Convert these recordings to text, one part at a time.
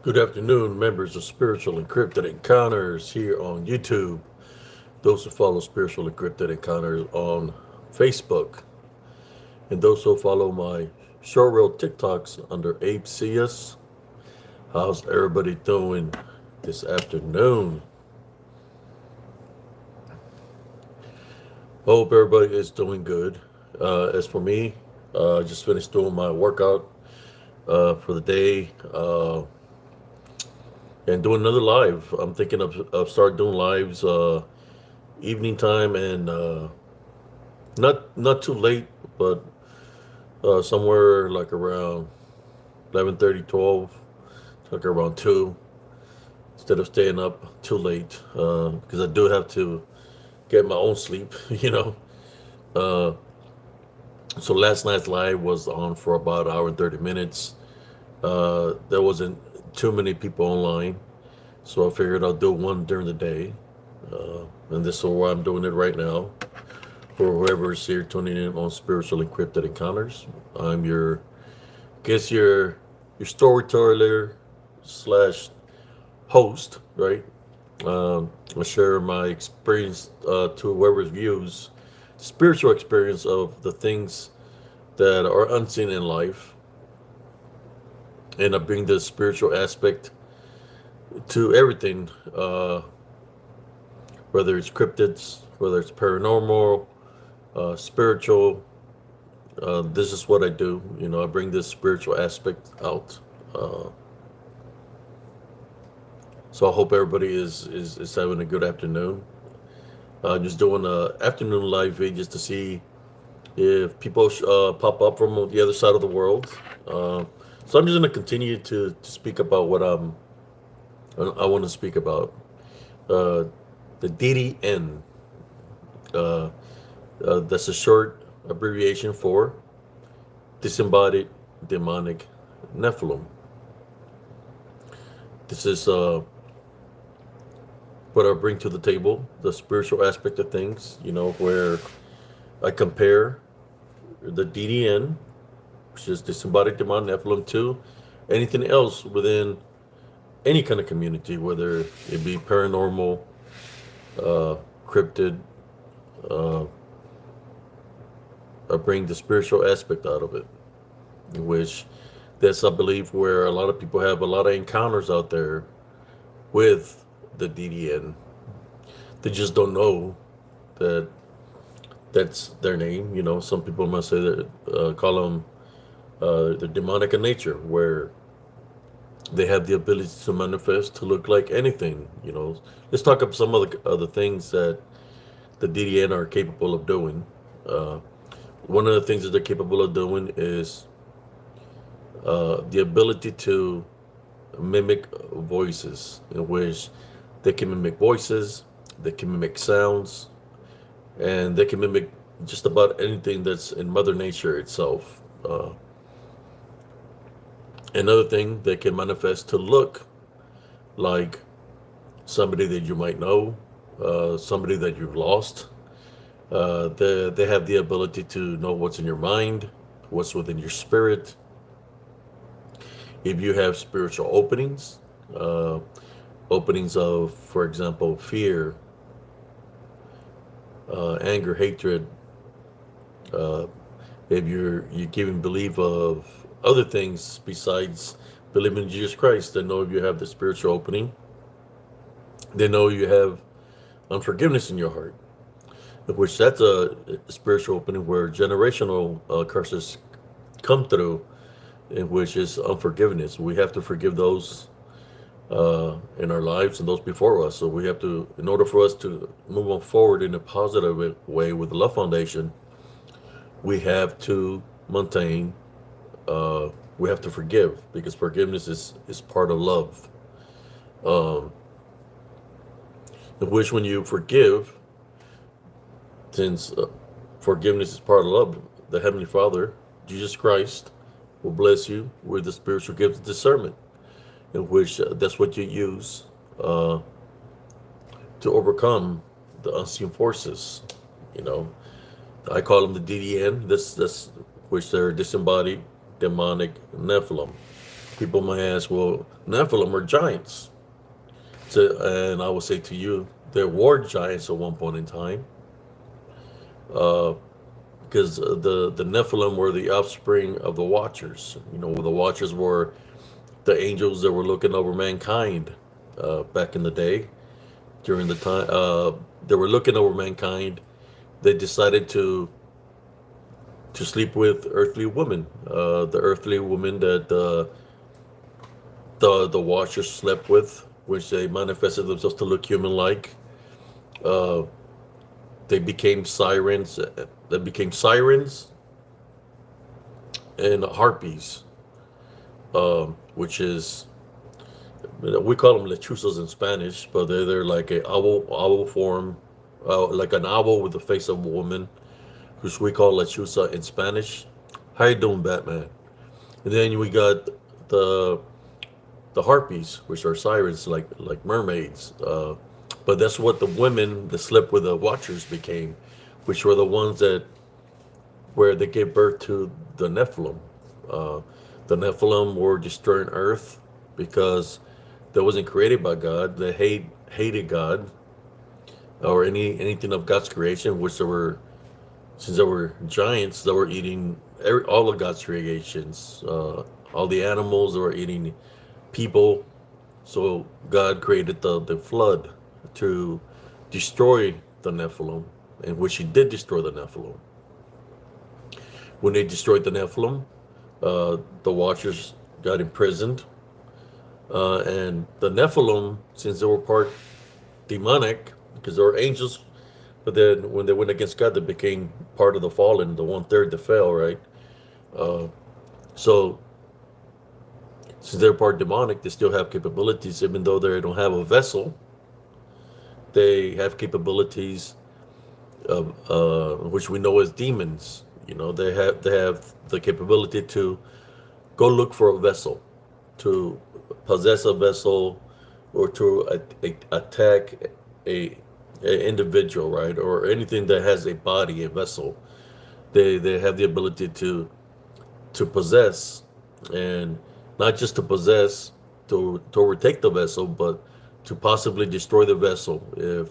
Good afternoon, members of Spiritual Encrypted Encounters here on YouTube. Those who follow Spiritual Encrypted Encounters on Facebook, and those who follow my short reel TikToks under Abe CS. How's everybody doing this afternoon? Hope everybody is doing good. As for me, I just finished doing my workout for the day. And doing another live. I'm thinking of start doing lives evening time and not too late, but somewhere like around 11:30, 12, like around 2, instead of staying up too late, because I do have to get my own sleep, you know. Uh, so last night's live was on for about an hour and 30 minutes. There wasn't too many people online, so I figured I'll do one during the day. And this is why I'm doing it right now. For whoever is here tuning in on Spiritual Encrypted Encounters, I'm your guess your storyteller slash host, right? I share my experience to whoever's views, spiritual experience of the things that are unseen in life, and I bring the spiritual aspect to everything, whether it's cryptids, whether it's paranormal, spiritual. This is what I do. You know, I bring this spiritual aspect out. Uh, so I hope everybody is having a good afternoon. Just doing a afternoon live feed just to see if people pop up from the other side of the world. So I'm just going to continue to speak about what I want to speak about. Uh, the DDN. Uh, that's a short abbreviation for Disembodied Demonic Nephilim. This is what I bring to the table, the spiritual aspect of things, you know, where I compare the DDN, which is Disembodied Demonic Nephilim, to anything else within any kind of community, whether it be paranormal, cryptid. Uh, I bring the spiritual aspect out of it, which that's, I believe, where a lot of people have a lot of encounters out there with the DDN. They just don't know that that's their name. You know, some people must say that call them the demonic in nature, where they have the ability to manifest to look like anything. You know, let's talk about some of the other things that the DDN are capable of doing. Uh, One of the things that they're capable of doing is the ability to mimic voices, in which they can mimic voices, they can mimic sounds, and they can mimic just about anything that's in Mother Nature itself. Another thing, they can manifest to look like somebody that you might know, somebody that you've lost. They have the ability to know what's in your mind, what's within your spirit. If you have spiritual openings, uh, openings of, for example, fear, anger, hatred, uh, if you're giving belief of other things besides believing in Jesus Christ, they know if you have the spiritual opening. They know you have unforgiveness in your heart, which that's a spiritual opening where generational curses come through, in which is unforgiveness. We have to forgive those in our lives and those before us. So we have to, in order for us to move on forward in a positive way with the love foundation, we have to maintain, we have to forgive, because forgiveness is part of love. Um, in which when you forgive, since forgiveness is part of love, the Heavenly Father, Jesus Christ, will bless you with the spiritual gift of discernment, in which that's what you use uh, to overcome the unseen forces. You know, I call them the DDN. This which they're disembodied demonic Nephilim. People might ask, well, Nephilim are giants. So, and I will say to you, there were giants at one point in time, uh, because the Nephilim were the offspring of the Watchers. The Watchers were the angels that were looking over mankind back in the day. During the time they were looking over mankind, they decided to sleep with earthly women, the earthly women that the Watchers slept with, which they manifested themselves to look human-like. Uh, they became sirens. They became sirens and harpies, which is, we call them lechuzas in Spanish, but they're like a owl form, like an owl with the face of a woman, which we call lechuza in Spanish. How you doing, Batman? And then we got the the harpies, which are sirens, like mermaids. But that's what the women that slept with the Watchers became, which were the ones that where they gave birth to the Nephilim. Uh, the Nephilim were destroying Earth because that wasn't created by God. They hated God or anything of God's creation, which there were, since there were giants that were eating all of God's creations, all the animals that were eating people. So God created the flood to destroy the Nephilim, in which He did destroy the Nephilim. When they destroyed the Nephilim, the Watchers got imprisoned, and the Nephilim, since they were part demonic, because they were angels, but then when they went against God, they became part of the fallen, the 1/3 that fell, right? Uh, so since they're part demonic, they still have capabilities, even though they don't have a vessel. They have capabilities of which we know as demons. They have the capability to go look for a vessel, to possess a vessel, or to attack a individual, right, or anything that has a body, a vessel. They have the ability to possess, and not just to possess, to overtake the vessel, but to possibly destroy the vessel if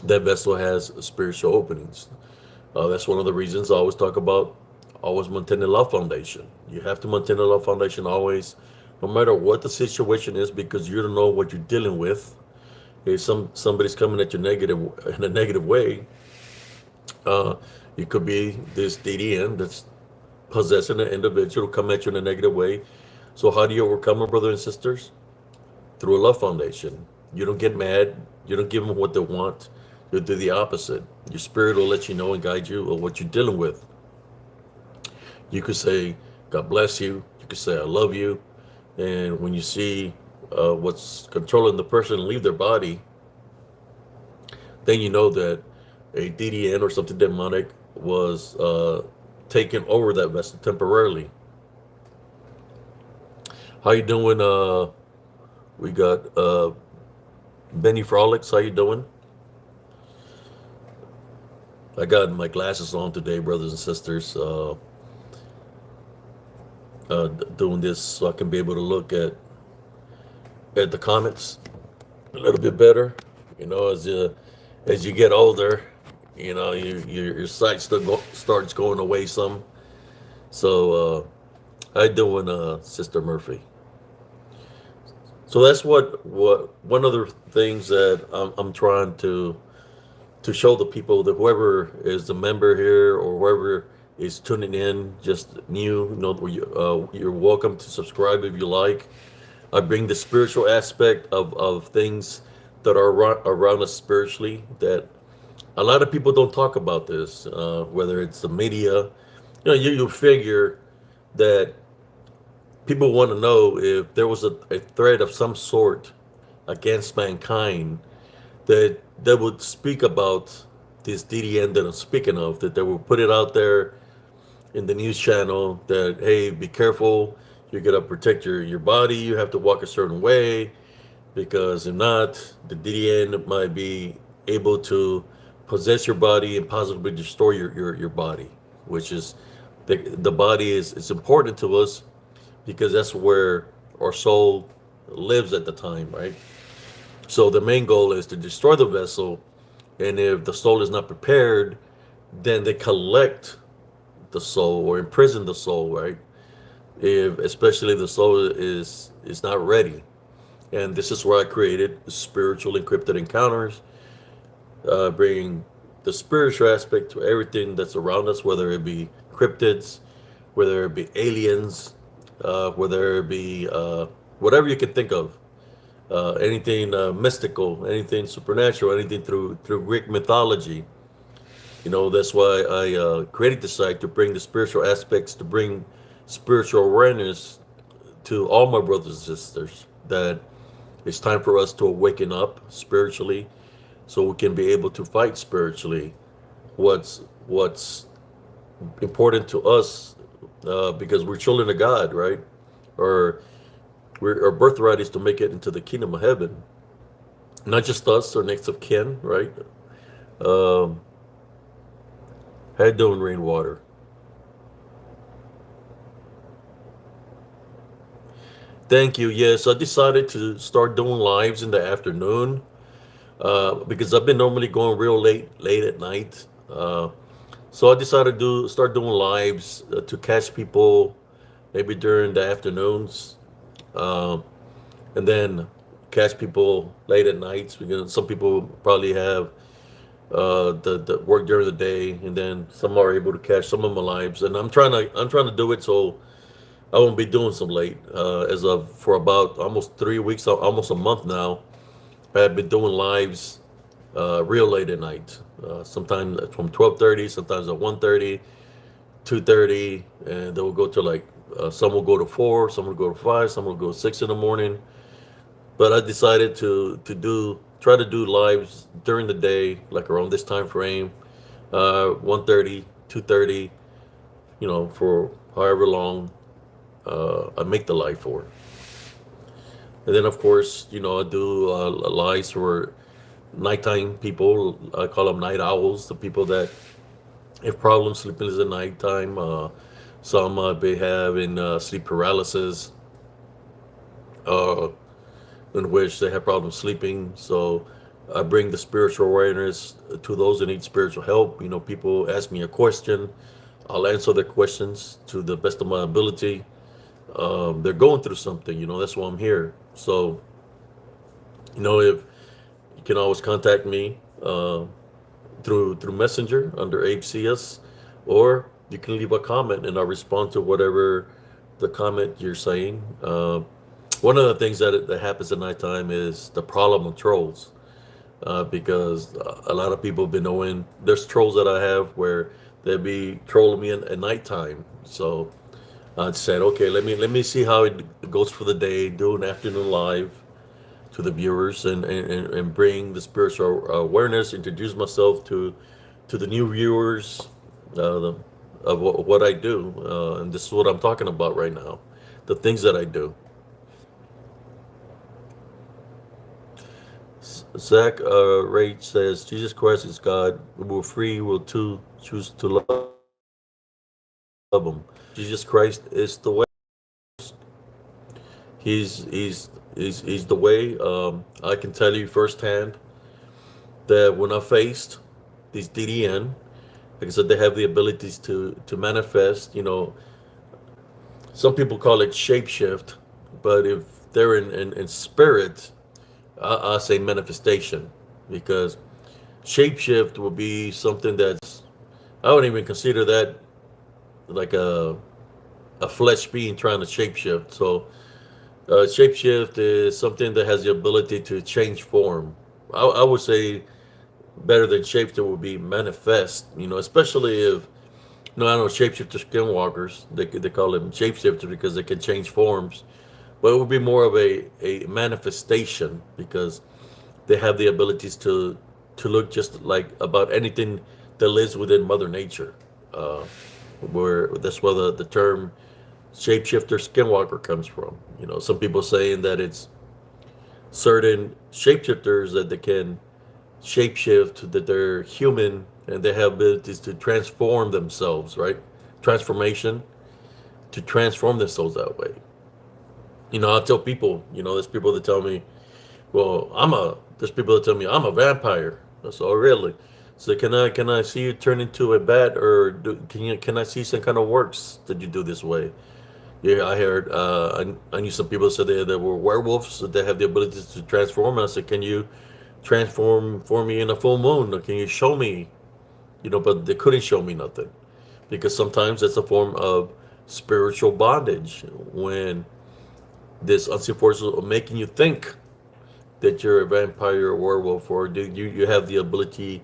that vessel has spiritual openings. That's one of the reasons I always talk about always maintain the love foundation. You have to maintain the love foundation always, no matter what the situation is, because you don't know what you're dealing with. If somebody's coming at you negative in a negative way, it could be this DDN that's possessing an individual come at you in a negative way. So how do you overcome it, brothers and sisters? Through a love foundation. You don't get mad. You don't give them what they want. You do the opposite. Your spirit will let you know and guide you of what you're dealing with. You could say, God bless you. You could say, I love you. And when you see what's controlling the person leave their body, then you know that a DDN or something demonic was taking over that vessel temporarily. How you doing? We got Benny Frolics. How you doing? I got my glasses on today, brothers and sisters. Doing this so I can be able to look at the comments a little bit better. As you get older, your sight starts going away some. So how you doing, Sister Murphy? So that's what one of the things that I'm trying to show the people, that whoever is the member here or whoever is tuning in just new, you're welcome to subscribe if you like. I bring the spiritual aspect of things that are around us spiritually, that a lot of people don't talk about this, whether it's the media. You figure that people want to know if there was a threat of some sort against mankind, that they would speak about this DDN that I'm speaking of, that they will put it out there in the news channel that, hey, be careful, you got to protect your body, you have to walk a certain way, because if not, the DDN might be able to possess your body and possibly destroy your body, which is, the body is important to us, because that's where our soul lives at the time, right? So the main goal is to destroy the vessel, and if the soul is not prepared, then they collect the soul or imprison the soul, right? If especially the soul is not ready. And this is where I created spiritual encrypted encounters, bringing the spiritual aspect to everything that's around us, whether it be cryptids, whether it be aliens, whether it be whatever you can think of, anything mystical, anything supernatural, anything through Greek mythology. You know, that's why I created the site to bring the spiritual aspects, to bring spiritual awareness to all my brothers and sisters. That it's time for us to awaken up spiritually, so we can be able to fight spiritually. What's important to us, because we're children of God, right? Or our birthright is to make it into the kingdom of heaven. Not just us or next of kin, right? Um, how you doing, Rainwater? Thank you. Yes, I decided to start doing lives in the afternoon, because I've been normally going real late at night. So I decided to start doing lives, to catch people maybe during the afternoons, um, and then catch people late at nights, because some people probably have the work during the day, and then some are able to catch some of my lives. And I'm trying to do it so I won't be doing some late. As of for about almost 3 weeks, almost a month now, I've been doing lives real late at night. Sometimes from 12:30, sometimes at 1:30, 2:30, and they will go to like, some will go to 4, some will go to 5, some will go to 6 in the morning. But I decided to do try to do lives during the day, like around this time frame, 1:30, 2:30, for however long I make the live for. And then of course, I do lives for nighttime people. I call them night owls, the people that have problems sleeping in the nighttime. Some may have in sleep paralysis, uh, in which they have problems sleeping. So I bring the spiritual awareness to those that need spiritual help. People ask me a question, I'll answer their questions to the best of my ability. They're going through something, that's why I'm here. So, if you can always contact me through Messenger under Abe CS, or you can leave a comment and I'll respond to whatever the comment you're saying. One of the things that happens at nighttime is the problem of trolls, because a lot of people have been knowing there's trolls that I have where they'll be trolling me at nighttime. So I said, okay, let me see how it goes for the day, do an afternoon live to the viewers, and bring the spiritual awareness, introduce myself to the new viewers, of what I do, and this is what I'm talking about right now, the things that I do. Zach Rage says, Jesus Christ is God. We're free, will too choose to love him. Jesus Christ is the way. He's the way. I can tell you firsthand that when I faced these DDN, like I said, they have the abilities to manifest. Some people call it shapeshift, but if they're in spirit, I say manifestation, because shapeshift will be something that's, I wouldn't even consider that like a flesh being trying to shapeshift. So shapeshift is something that has the ability to change form. I would say better than shapeshifter would be manifest. Especially if, I know shapeshifter skinwalkers. They call them shapeshifters because they can change forms, but it would be more of a manifestation, because they have the abilities to look just like about anything that lives within Mother Nature. Uh, where that's where the term shapeshifter skinwalker comes from. Some people saying that it's certain shapeshifters that they can shapeshift, that they're human and they have abilities to transform themselves, right? Transformation, to transform themselves that way. I tell people, there's people that tell me, well, there's people that tell me I'm a vampire. So really, so can I see you turn into a bat, or can I see some kind of works that you do this way? Yeah, I heard. I knew some people said they were werewolves, that they have the ability to transform. And I said, can you transform for me in a full moon? Or can you show me? But they couldn't show me nothing, because sometimes that's a form of spiritual bondage, when this unseen force is making you think that you're a vampire or werewolf, or do you have the ability,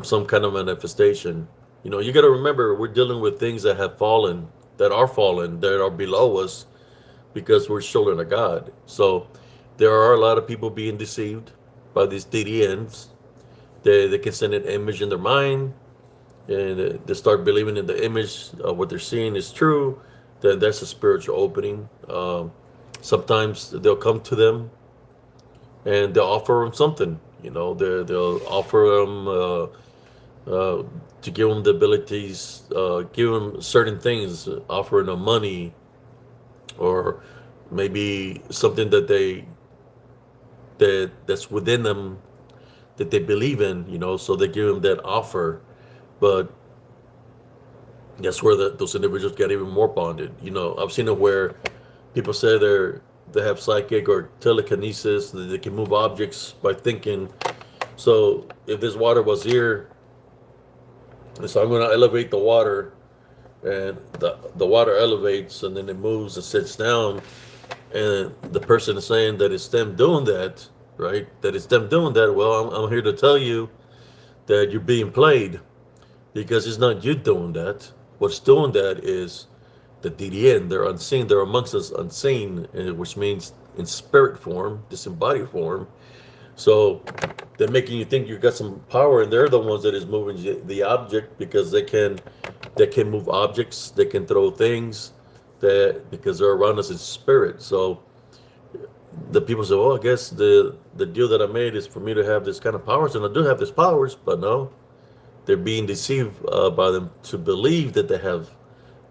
some kind of manifestation. You got to remember, we're dealing with things that have fallen, that are below us, because we're children of God. So there are a lot of people being deceived by these DDNs. They can send an image in their mind, and they start believing in the image of what they're seeing is true. Then that's a spiritual opening. Sometimes they'll come to them and they'll offer them something. They'll offer them to give them the abilities, give them certain things, offering them money, or maybe something that's within them, that they believe in. So they give them that offer, but that's where those individuals get even more bonded. I've seen it where people say they have psychic or telekinesis, that they can move objects by thinking. So if this water was here, so I'm going to elevate the water, and the water elevates, and then it moves and sits down, and the person is saying that it's them doing that, right? That it's them doing that. Well, I'm here to tell you that you're being played, because it's not you doing that. What's doing that is the DDN. They're unseen. They're amongst us unseen, which means in spirit form, disembodied form. So they're making you think you've got some power, and they're the ones that is moving the object, because they can move objects. They can throw things, because they're around us in spirit. So the people say, well, I guess the deal that I made is for me to have this kind of powers, and I do have these powers. But no, they're being deceived by them to believe that they have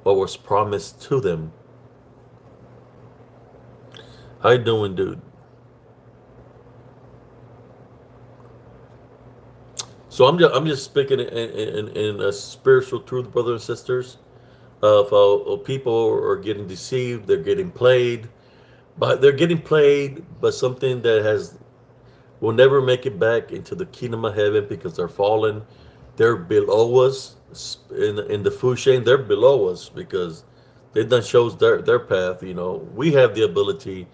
what was promised to them. How you doing, dude? So I'm just speaking in a spiritual truth, brothers and sisters, of how people are getting deceived. They're getting played, but they're getting played by something that will never make it back into the kingdom of heaven, because they're fallen. They're below us in the food chain. They're below us because they done chose their path. We have the ability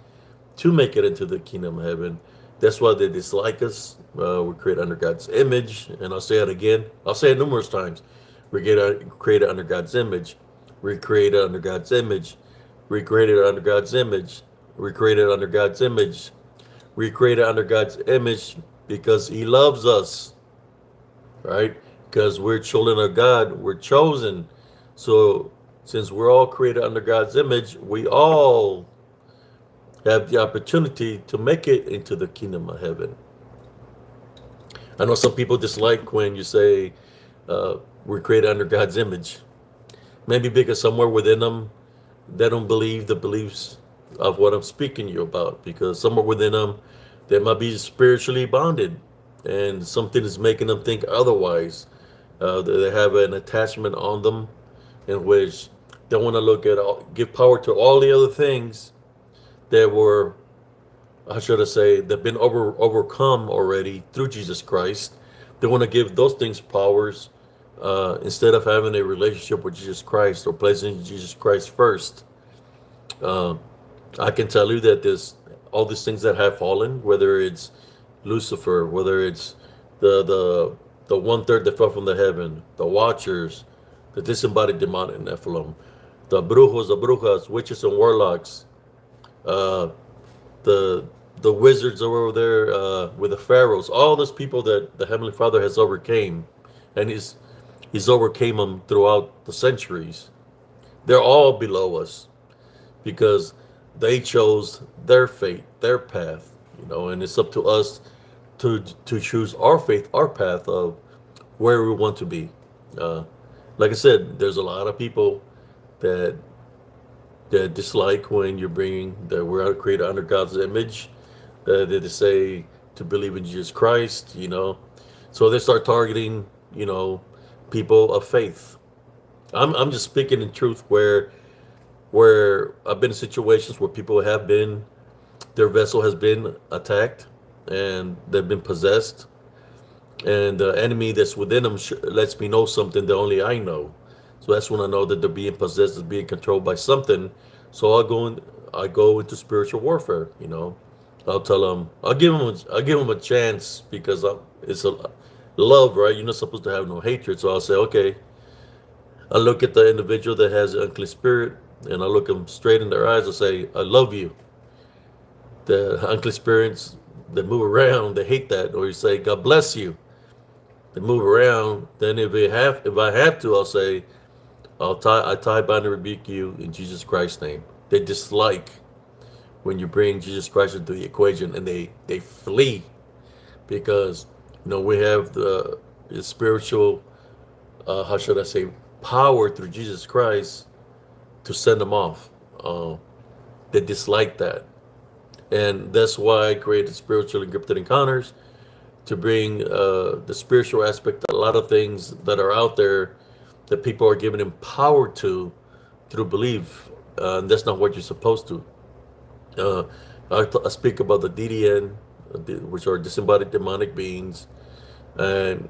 to make it into the kingdom of heaven. That's why they dislike us. We create under God's image, and I'll say it again. I'll say it numerous times. We get created under God's image. We created under God's image. We created under God's image. We created under God's image. We created under God's image because He loves us, right? Because we're children of God. We're chosen. So since we're all created under God's image, we all have the opportunity to make it into the kingdom of heaven. I know some people dislike when you say we're created under God's image. Maybe because somewhere within them, they don't believe the beliefs of what I'm speaking to you about. Because somewhere within them, they might be spiritually bonded, and something is making them think otherwise. They have an attachment on them in which they want to give power to all the other things that were, how should I say, they've been overcome already through Jesus Christ. They want to give those things powers instead of having a relationship with Jesus Christ or placing Jesus Christ first. I can tell you that there's all these things that have fallen, whether it's Lucifer, whether it's the 1/3 that fell from the heaven, the Watchers, the Disembodied Demonic Nephilim, the Brujos, the Brujas, witches and warlocks, the wizards over there with the pharaohs, all those people that the Heavenly Father has overcame, and he's overcame them throughout the centuries. They're all below us because they chose their fate, their path, and it's up to us to choose our faith, our path of where we want to be. Like I said, there's a lot of people that that dislike when you're bringing that we're created under God's image. They say to believe in Jesus Christ, So they start targeting, people of faith. I'm just speaking in truth where I've been in situations where people have been, their vessel has been attacked and they've been possessed, and the enemy that's within them lets me know something that only I know. So that's when I know that they're being possessed, is being controlled by something. So I go into spiritual warfare. I'll tell them, I'll give them a chance because it's a love, right? You're not supposed to have no hatred. So I'll say, okay. I look at the individual that has an unclean spirit, and I look them straight in their eyes and say, I love you. The unclean spirits that move around, they hate that. Or you say, God bless you. They move around. Then if I have to, I'll say, I tie, bind, and rebuke you in Jesus Christ's name. They dislike when you bring Jesus Christ into the equation, and they flee because we have the spiritual, how should I say, power through Jesus Christ to send them off. They dislike that, and that's why I created spiritual encrypted encounters to bring the spiritual aspect. A lot of things that are out there that people are given empowered to through belief, and that's not what you're supposed to. I speak about the DDN, which are disembodied demonic beings, and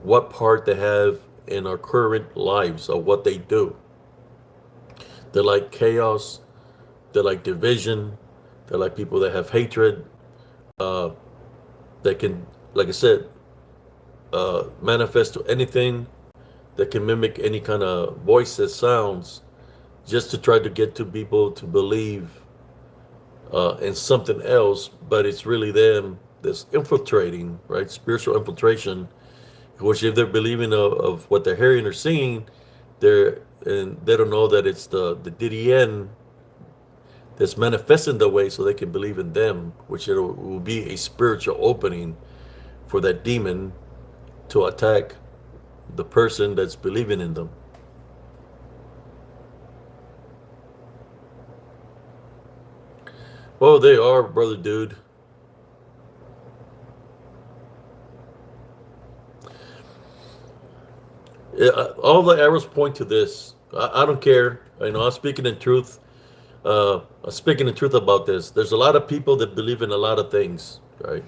what part they have in our current lives of what they do. They're like chaos, they're like division, they're like people that have hatred, that can, like I said, manifest to anything, that can mimic any kind of voice that sounds, just to try to get to people to believe in something else, but it's really them that's infiltrating, right? Spiritual infiltration, which if they're believing of what they're hearing or seeing, and they don't know that it's the DDN that's manifesting the way, so they can believe in them, which it will be a spiritual opening for that demon to attack the person that's believing in them. Well, they are, brother dude. All the arrows point to this. I don't care. I'm speaking in truth. I'm speaking in truth about this. There's a lot of people that believe in a lot of things, right?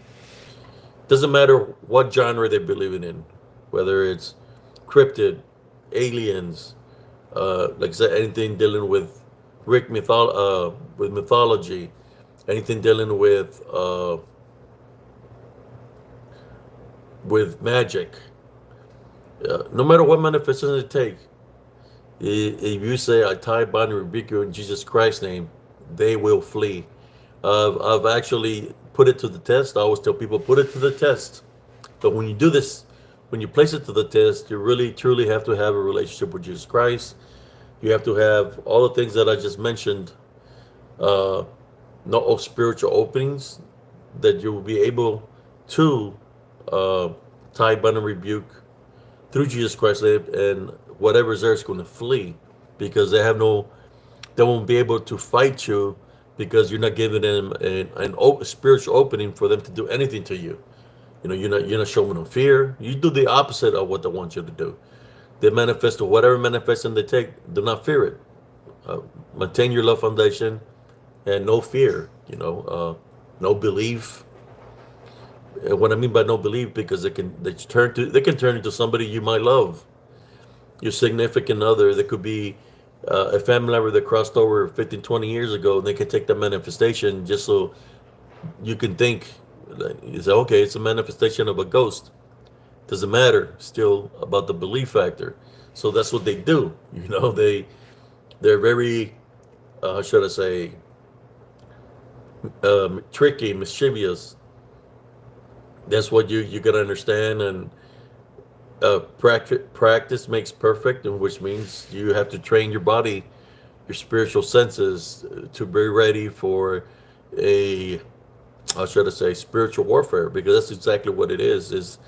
Doesn't matter what genre they're believing in, whether it's cryptid, aliens, like I said, anything dealing with with mythology, anything dealing with magic. No matter what manifestation it takes, if you say, I tie, bind, and rebuke you in Jesus Christ's name, they will flee. I've actually put it to the test. I always tell people, put it to the test. But when you do this, when you place it to the test, you really, truly have to have a relationship with Jesus Christ. You have to have all the things that I just mentioned, no spiritual openings, that you will be able to tie, bind, and rebuke through Jesus Christ, and whatever's there is going to flee, because they won't be able to fight you, because you're not giving them an spiritual opening for them to do anything to you. You're not showing them fear. You do the opposite of what they want you to do. They manifest, or whatever manifestation they take, do not fear it. Maintain your love foundation and no fear. No belief. What I mean by no belief, because they can turn into somebody you might love, your significant other. There could be a family member that crossed over 15, 20 years ago, and they can take that manifestation just so you can think, you say, okay, it's a manifestation of a ghost. Doesn't matter, still about the belief factor. So that's what they do. They're very, how should I say, tricky, mischievous. That's what you gotta understand. And practice makes perfect, and which means you have to train your body, your spiritual senses, to be ready for a, how should I say, spiritual warfare, because that's exactly what it is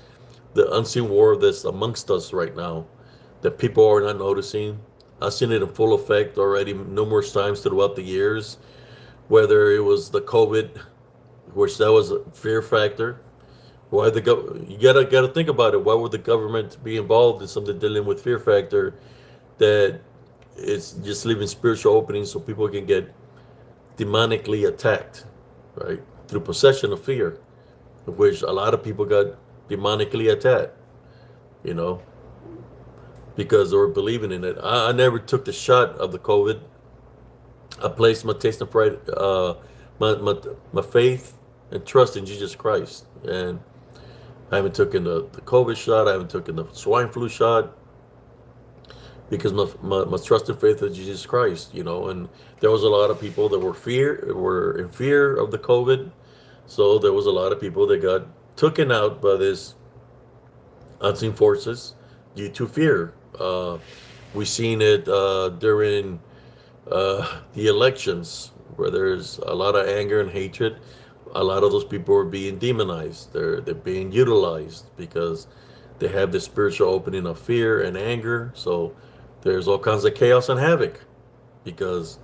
the unseen war that's amongst us right now, that people are not noticing. I've seen it in full effect already numerous times throughout the years. Whether it was the COVID, which that was a fear factor. Why you gotta think about it. Why would the government be involved in something dealing with fear factor that it's just leaving spiritual openings so people can get demonically attacked, right? Through possession of fear, of which a lot of people got demonically attacked, you know, because they were believing in it. I never took the shot of the COVID. I placed my taste and pride, my faith and trust in Jesus Christ. And I haven't taken the COVID shot. I haven't taken the swine flu shot because my trust and faith in Jesus Christ, you know. And there was a lot of people that were in fear of the COVID. So there was a lot of people that got taken out by this unseen forces due to fear. We've seen it during the elections where there's a lot of anger and hatred. A lot of those people are being demonized. They're being utilized because they have this spiritual opening of fear and anger. So there's all kinds of chaos and havoc because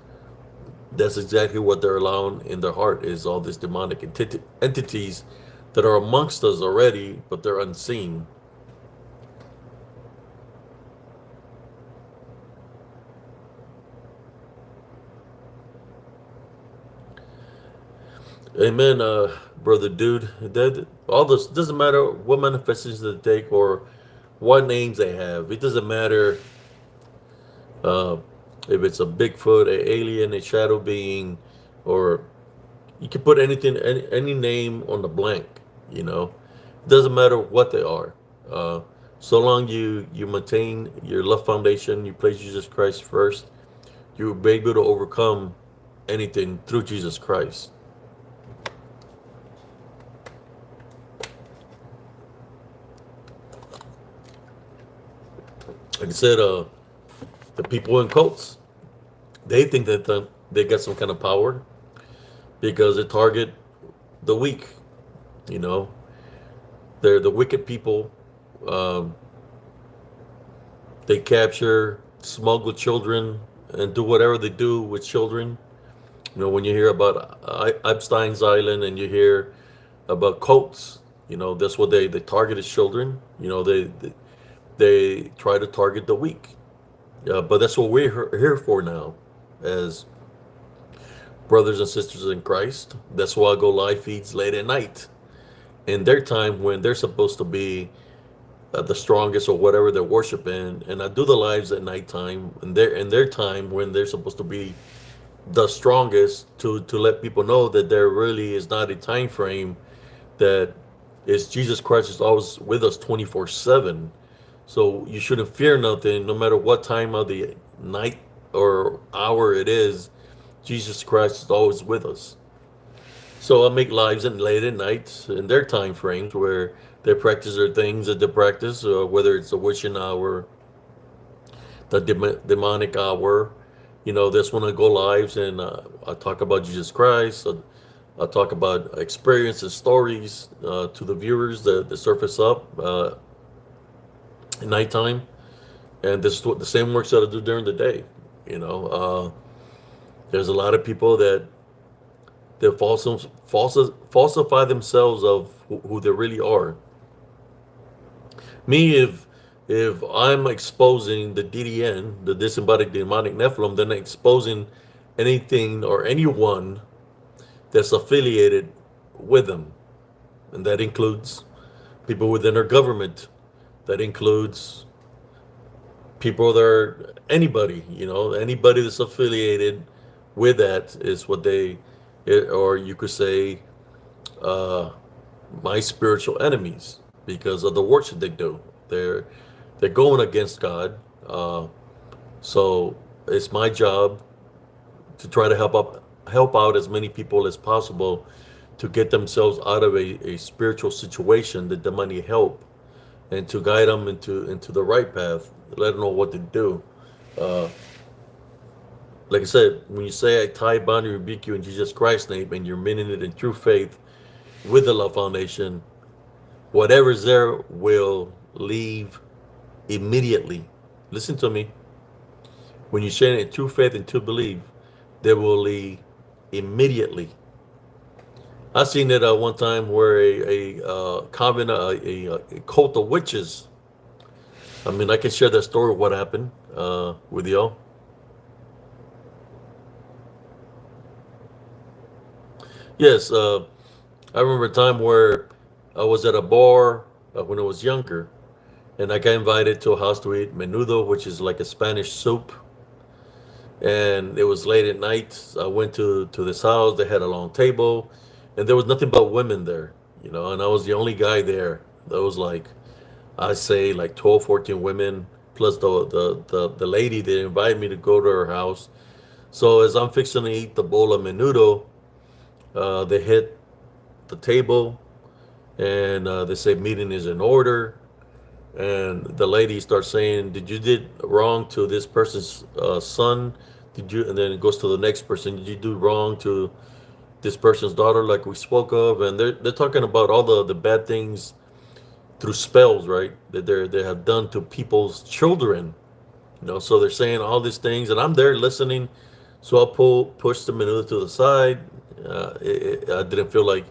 that's exactly what they're allowing in their heart is all these demonic entities that are amongst us already, but they're unseen. Amen, brother dude. That all this doesn't matter what manifestations they take or what names they have. It doesn't matter uh, if it's a Bigfoot, a alien, a shadow being, or you can put anything, any name on the blank. You know, it doesn't matter what they are. Uh, so long you maintain your love foundation, you place Jesus Christ first, you'll be able to overcome anything through Jesus Christ. Like I said, the people in cults, they think that they got some kind of power because they target the weak. You know, they're the wicked people. Um, they capture, smuggle children, and do whatever they do with children. You know, when you hear about Epstein's Island and you hear about cults, you know, that's what they target is children. You know, they try to target the weak. But that's what we're here for now, as brothers and sisters in Christ. That's why I go live feeds late at night in their time when they're supposed to be the strongest or whatever they're worshiping, and I do the lives at nighttime in their time when they're supposed to be the strongest to let people know that there really is not a time frame that is Jesus Christ is always with us 24/7. So you shouldn't fear nothing, no matter what time of the night or hour it is. Jesus Christ is always with us. So I make lives and late at night in their time frames where they practice their things that they practice, whether it's the witching hour, the demonic hour. You know, that's when I go lives and I talk about Jesus Christ. I talk about experience and stories to the viewers that surface up at nighttime. And this is what the same works that I do during the day. You know, there's a lot of people that falsify themselves of who they really are. Me, if I'm exposing the DDN, the Disembodied Demonic Nephilim, then I'm exposing anything or anyone that's affiliated with them. And that includes people within our government. That includes people that are anybody, you know, anybody that's affiliated with that is what or you could say, my spiritual enemies because of the works that they do. They're going against God. So it's my job to try to help out as many people as possible to get themselves out of a spiritual situation that they might need help, and to guide them into the right path, let them know what to do. Like I said, when you say I tie, bind, and rebuke you in Jesus Christ's name, and you're meaning it in true faith with the love foundation, whatever's there will leave immediately. Listen to me. When you say it through faith and to believe, they will leave immediately. I seen it one time where a convent, a cult of witches. I mean, I can share that story of what happened with y'all. Yes, I remember a time where I was at a bar when I was younger, and I got invited to a house to eat menudo, which is like a Spanish soup. And it was late at night. I went to this house. They had a long table, and there was nothing but women there, and I was the only guy there. There was like, I say like 12, 14 women, plus the lady that invited me to go to her house. So as I'm fixing to eat the bowl of menudo, they hit the table, and they say meeting is in order. And the lady starts saying, "Did you did wrong to this person's son? Did you?" And then it goes to the next person. Did you do wrong to this person's daughter, like we spoke of? And they're talking about all the bad things through spells, right? That they have done to people's children. So they're saying all these things, and I'm there listening. So I push the manure to the side. I didn't feel like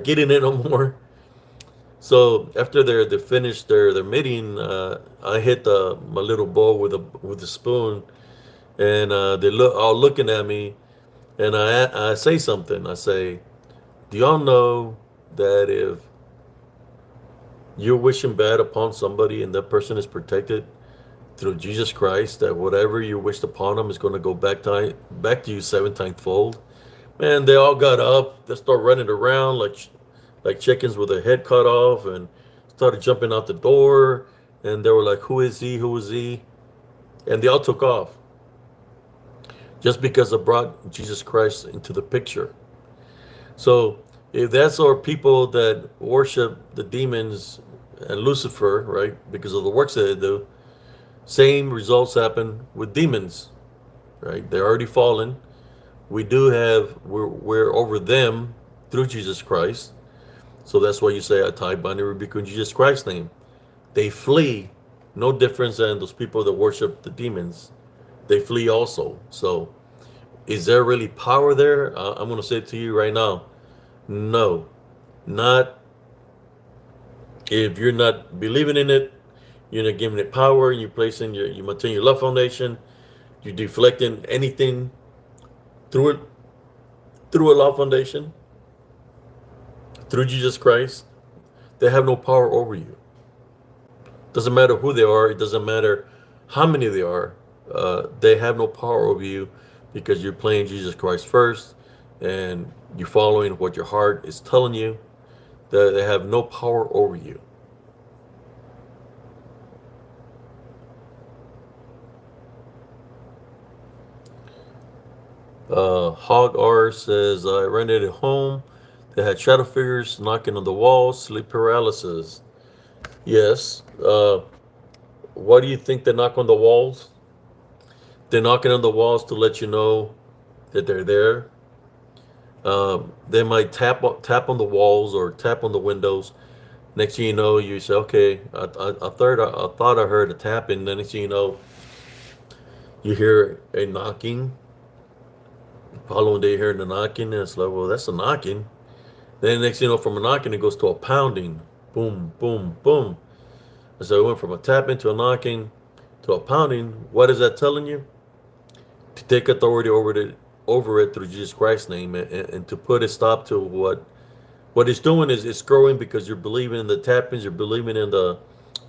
getting it no more. So after they finished their meeting, I hit my little bowl with a spoon, and they look all looking at me, and I say something. I say, "Do y'all know that if you're wishing bad upon somebody and that person is protected through Jesus Christ, that whatever you wished upon them is going to go back to you 7 times fold?" Man, they all got up. They start running around like chickens with their head cut off, and started jumping out the door. And they were like, "Who is he? Who is he?" And they all took off just because I brought Jesus Christ into the picture. So if that's our people that worship the demons and Lucifer, right, because of the works that they do, same results happen with demons, right? They're already fallen. We're over them through Jesus Christ. So that's why you say, "I tie, bind, and rebuke in Jesus Christ's name." They flee. No difference than those people that worship the demons. They flee also. So is there really power there? I'm going to say it to you right now. No. Not if you're not believing in it, you're not giving it power, you're placing you maintain your love foundation, you're deflecting anything through it, through a love foundation, through Jesus Christ. They have no power over you. Doesn't matter who they are. It doesn't matter how many they are. They have no power over you because you're playing Jesus Christ first, and you're following what your heart is telling you. They have no power over you. Hog R says, "I rented a home that had shadow figures knocking on the walls, sleep paralysis." Yes. Why do you think they knock on the walls? They're knocking on the walls to let you know that they're there. They might tap on the walls or tap on the windows. Next thing you know, you say, "Okay, I thought I heard a tapping." Then next thing you know, you hear a knocking. Following day, hearing the knocking, and it's like, "Well, that's a knocking." Then next thing you know, from a knocking, it goes to a pounding. Boom, boom, boom. And so it went from a tapping to a knocking to a pounding. What is that telling you? To take authority over it through Jesus Christ's name, and to put a stop to what it's doing is it's growing, because you're believing in the tappings, you're believing in the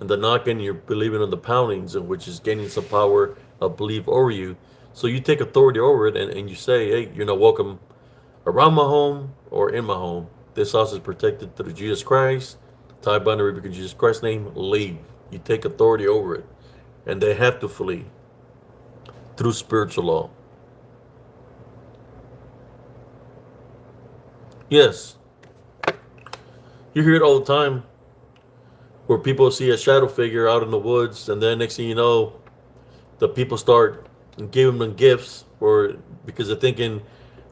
knocking, you're believing in the poundings, and which is gaining some power of belief over you. So you take authority over it, and you say, "Hey, you're not welcome around my home or in my home. This house is protected through Jesus Christ. Tie, bind, and rebuke in Jesus Christ's name. Leave." You take authority over it, and they have to flee through spiritual law. Yes, you hear it all the time, where people see a shadow figure out in the woods, and then next thing you know, the people start giving them gifts, or because they're thinking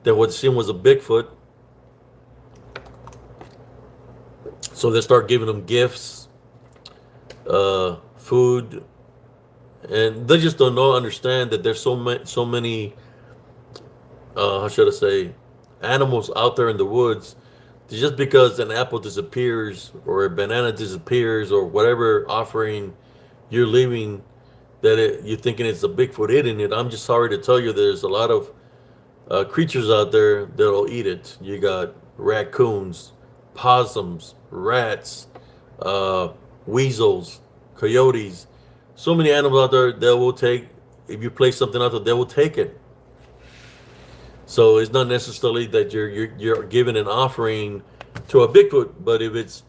that what they seen was a Bigfoot. So they start giving them gifts, food, and they just don't know understand that there's so many how should I say, animals out there in the woods. Just because an apple disappears or a banana disappears or whatever offering you're leaving, you're thinking it's a Bigfoot eating it. I'm just sorry to tell you, there's a lot of creatures out there that'll eat it. You got raccoons, possums, rats, uh, weasels, coyotes. So many animals out there that will take. If you place something out there, they will take it. So it's not necessarily that you're giving an offering to a Bigfoot, but if it's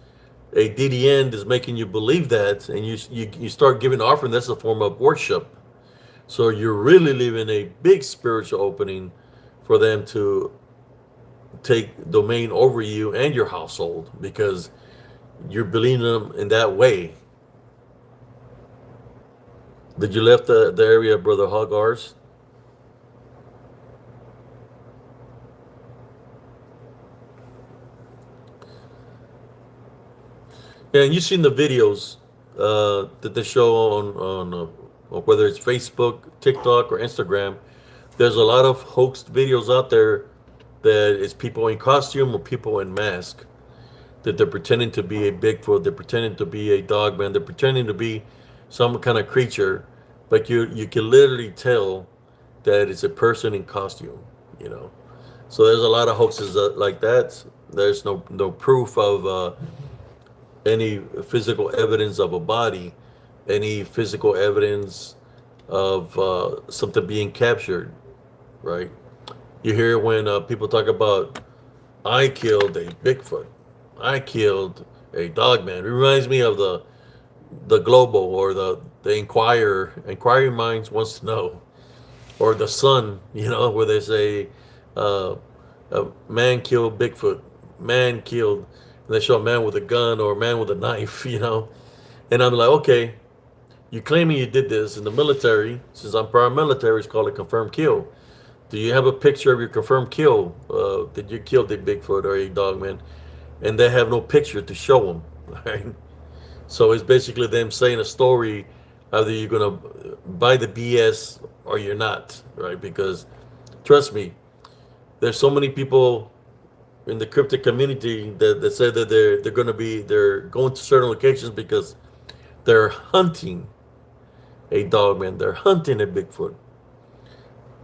a DDN that's making you believe that, and you start giving offering, that's a form of worship. So you're really leaving a big spiritual opening for them to take domain over you and your household, because you're believing them in that way. Did you left the area, Brother Hogars? Yeah, and you've seen the videos that they show on whether it's Facebook, TikTok, or Instagram. There's a lot of hoaxed videos out there that is people in costume or people in mask, that they're pretending to be a Bigfoot, they're pretending to be a dogman, they're pretending to be some kind of creature, but you can literally tell that it's a person in costume, you know. So there's a lot of hoaxes like that. There's no proof of any physical evidence of a body, any physical evidence of something being captured, right? You hear when people talk about, I killed a Bigfoot, I killed a dogman. It reminds me of the Global or the Inquirer. Inquiring Minds wants to know, or the Sun, you know, where they say uh, a man killed Bigfoot, man killed, and they show a man with a gun or a man with a knife, you know. And I'm like, okay, you claiming you did this in the military, since I'm paramilitary, it's called a confirmed kill. Do you have a picture of your confirmed kill? That you killed a Bigfoot or a dogman? And they have no picture to show them, right? So it's basically them saying a story. Either you're gonna buy the BS or you're not, right? Because trust me, there's so many people in the cryptic community that say that they're going to certain locations because they're hunting a dogman, they're hunting a Bigfoot.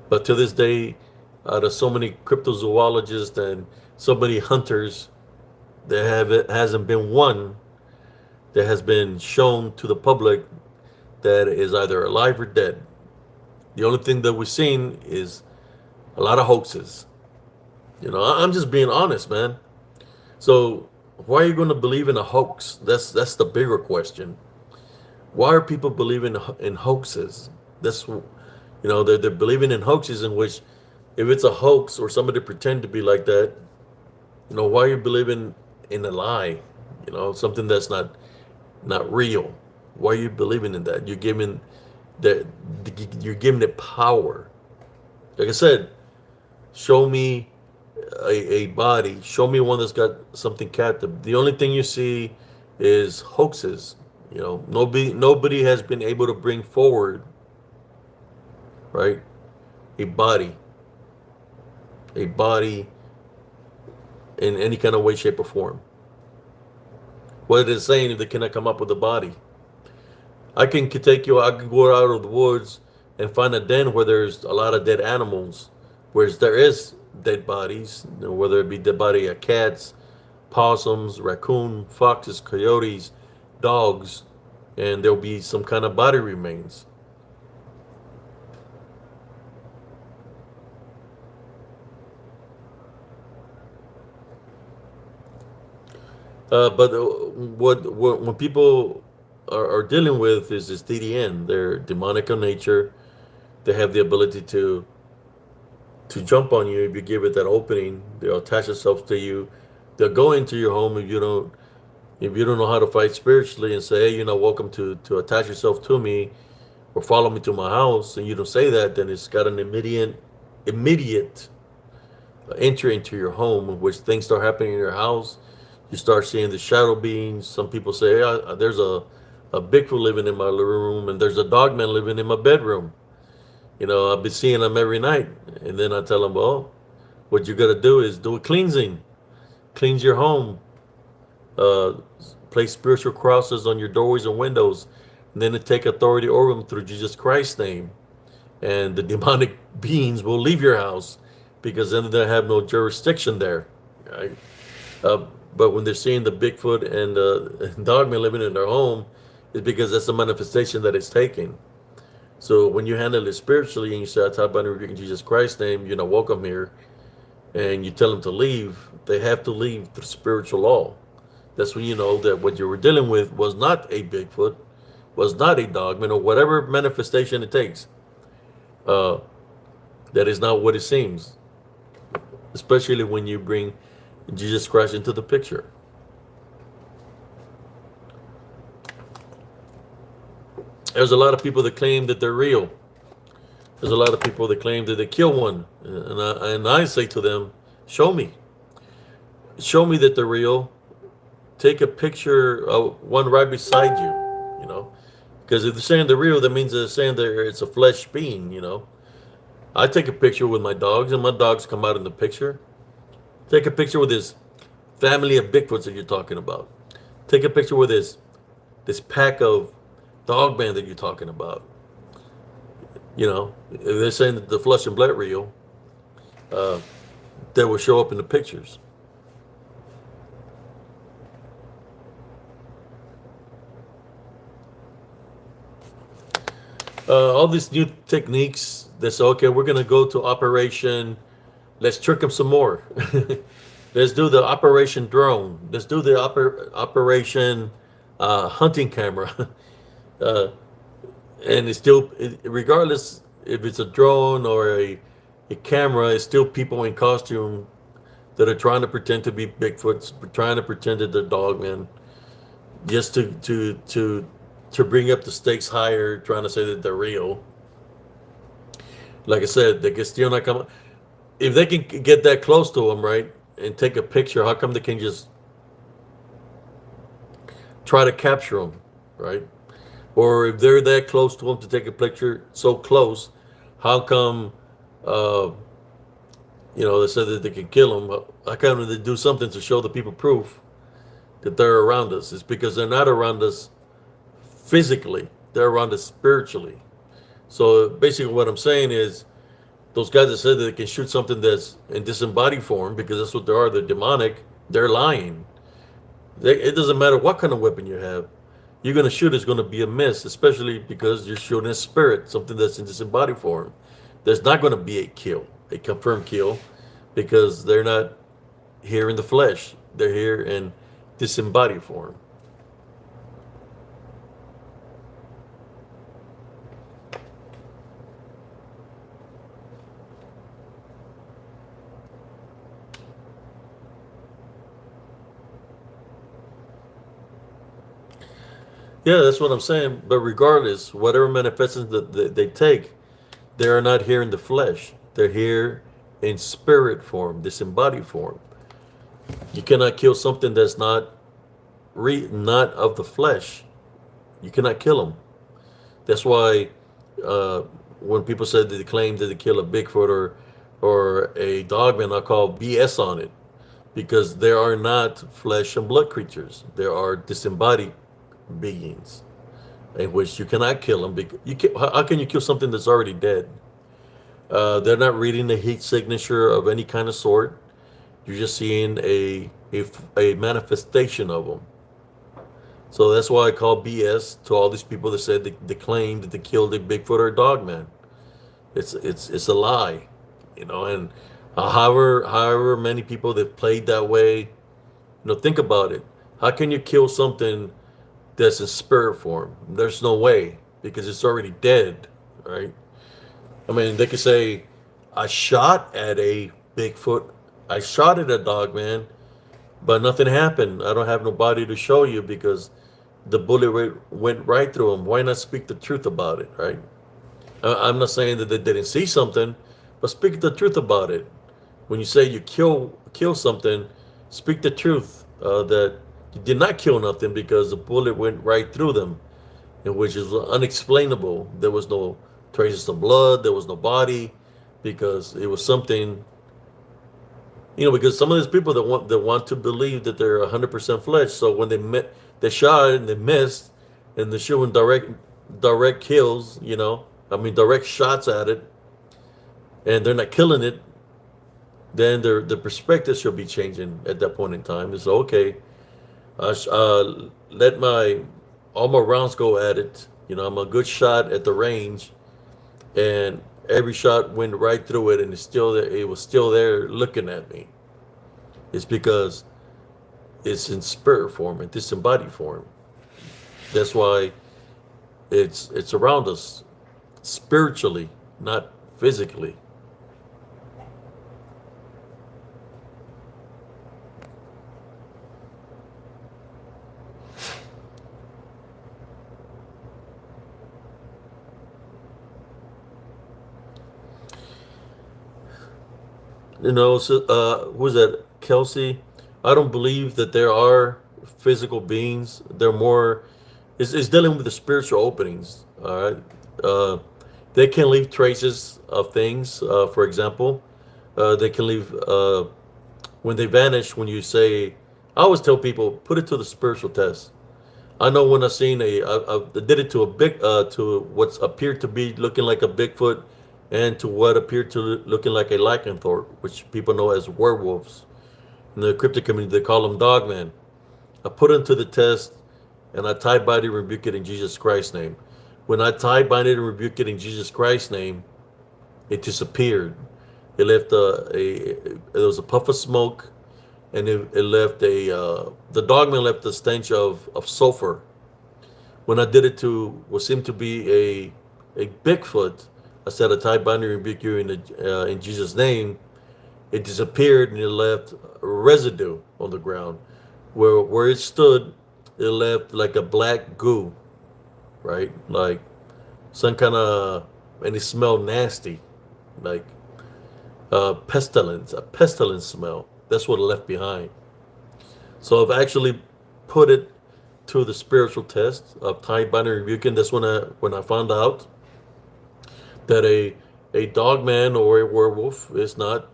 But to this day, out of so many cryptozoologists and so many hunters, it hasn't been one that has been shown to the public that is either alive or dead. The only thing that we've seen is a lot of hoaxes. You know, I'm just being honest, man. So why are you going to believe in a hoax? That's the bigger question. Why are people believing in hoaxes? They're believing in hoaxes in which, if it's a hoax or somebody pretend to be like that, you know, why are you believing in a lie? You know, something that's not real. Why are you believing in that? You're giving it power. Like I said, show me a body. Show me one that's got something captive. The only thing you see is hoaxes. You know, nobody has been able to bring forward, right, a body in any kind of way, shape, or form. What it is saying, if they cannot come up with a body, I can go out of the woods and find a den where there's a lot of dead animals, whereas there is dead bodies, you know, whether it be dead body of cats, possums, raccoon, foxes, coyotes, dogs, and there'll be some kind of body remains. But what when people are dealing with is this DDN, they're demonic in nature. They have the ability to jump on you if you give it that opening. They'll attach themselves to you. They'll go into your home if you don't know how to fight spiritually and say, hey, you're not welcome to attach yourself to me or follow me to my house, and you don't say that, then it's got an immediate entry into your home, in which things start happening in your house. You start seeing the shadow beings. Some people say, hey, there's a a Bigfoot living in my living room, and there's a dogman living in my bedroom. You know, I'll be seeing them every night. And then I tell them, well, what you got to do is do a cleansing. Cleanse your home. Uh, place spiritual crosses on your doorways and windows. And then to take authority over them through Jesus Christ's name. And the demonic beings will leave your house because then they have no jurisdiction there. Right? But when they're seeing the Bigfoot and dogman living in their home, it's because that's the manifestation that it's taking. So when you handle it spiritually and you say, I talk about in Jesus Christ's name, you're not welcome here, and you tell them to leave, they have to leave through spiritual law. That's when you know that what you were dealing with was not a Bigfoot, was not a dogman, or whatever manifestation it takes. That is not what it seems, especially when you bring Jesus Christ into the picture. There's a lot of people that claim that they're real. There's a lot of people that claim that they kill one. And I say to them, show me. Show me that they're real. Take a picture of one right beside you, you know. Because if they're saying they're real, that means they're saying that it's a flesh being, you know. I take a picture with my dogs, and my dogs come out in the picture. Take a picture with this family of Bigfoots that you're talking about. Take a picture with this pack of dogman that you're talking about. You know, if they're saying that the flesh and blood real, that will show up in the pictures. All these new techniques that say, okay, we're going to go to operation, let's trick them some more. Let's do the operation drone. Let's do the operation hunting camera. And it's still, regardless if it's a drone or a camera, it's still people in costume that are trying to pretend to be Bigfoots, trying to pretend that they're dogmen, just to bring up the stakes higher, trying to say that they're real. Like I said, they can still not come. If they can get that close to them, right, and take a picture, how come they can just try to capture them, right? Or if they're that close to them to take a picture, so close, how come, they said that they can kill them? How come they do something to show the people proof that they're around us? It's because they're not around us physically, they're around us spiritually. So basically what I'm saying is, those guys that said that they can shoot something that's in disembodied form, because that's what they are, they're demonic, they're lying. It doesn't matter what kind of weapon you have. You're going to shoot is going to be a miss, especially because you're shooting a spirit, something that's in disembodied form. There's not going to be a kill, a confirmed kill, because they're not here in the flesh. They're here in disembodied form. Yeah, that's what I'm saying. But regardless, whatever manifestations that they take, they are not here in the flesh. They're here in spirit form, disembodied form. You cannot kill something that's not of the flesh. You cannot kill them. That's why when people said that they claim that they kill a Bigfoot or a dogman, I call BS on it, because they are not flesh and blood creatures. They are disembodied beings, in which you cannot kill them. How can you kill something that's already dead? They're not reading the heat signature of any kind of sort. You're just seeing a manifestation of them. So that's why I call BS to all these people that said they claim that they killed a Bigfoot or a dogman. It's a lie, And however many people that played that way, think about it. How can you kill something that's in spirit form? There's no way, because it's already dead, right? I mean, they could say, I shot at a Bigfoot, I shot at a dogman, but nothing happened. I don't have nobody to show you because the bullet went right through him. Why not speak the truth about it, right? I'm not saying that they didn't see something, but speak the truth about it. When you say you kill something, speak the truth that you did not kill nothing because the bullet went right through them. and which is unexplainable. There was no traces of blood, there was no body, because it was something, because some of these people that want to believe that they're 100% flesh. So when they shot and they missed, and they're shooting direct kills, direct shots at it, and they're not killing it, then the perspective should be changing at that point in time. It's okay. Let all my rounds go at it. I'm a good shot at the range, and every shot went right through it, and it's still there. It was still there looking at me. It's because it's in spirit form, in disembodied form. That's why it's around us spiritually, not physically. So, who's that? Kelsey? I don't believe that there are physical beings. They're more, it's dealing with the spiritual openings. All right. They can leave traces of things. For example, they can leave, when they vanish, when you say, I always tell people, put it to the spiritual test. I know when I did it to to what appeared to be looking like a Bigfoot, and to what appeared to looking like a lycanthrope, which people know as werewolves. In the cryptic community, they call them dogmen. I put them to the test, and I tie, bind, and rebuke it in Jesus Christ's name. When I tie, bind it, and rebuke it in Jesus Christ's name, it disappeared. It left there was a puff of smoke, and it left the dogman left a stench of sulfur. When I did it to what seemed to be a Bigfoot, I said, I tie, bind, and rebuke you in Jesus' name. It disappeared, and it left residue on the ground. Where it stood, it left like a black goo, right? Like some kind of, and it smelled nasty, like a pestilence smell. That's what it left behind. So I've actually put it to the spiritual test of tie, bind, and rebuking. That's when I found out that a dogman or a werewolf is not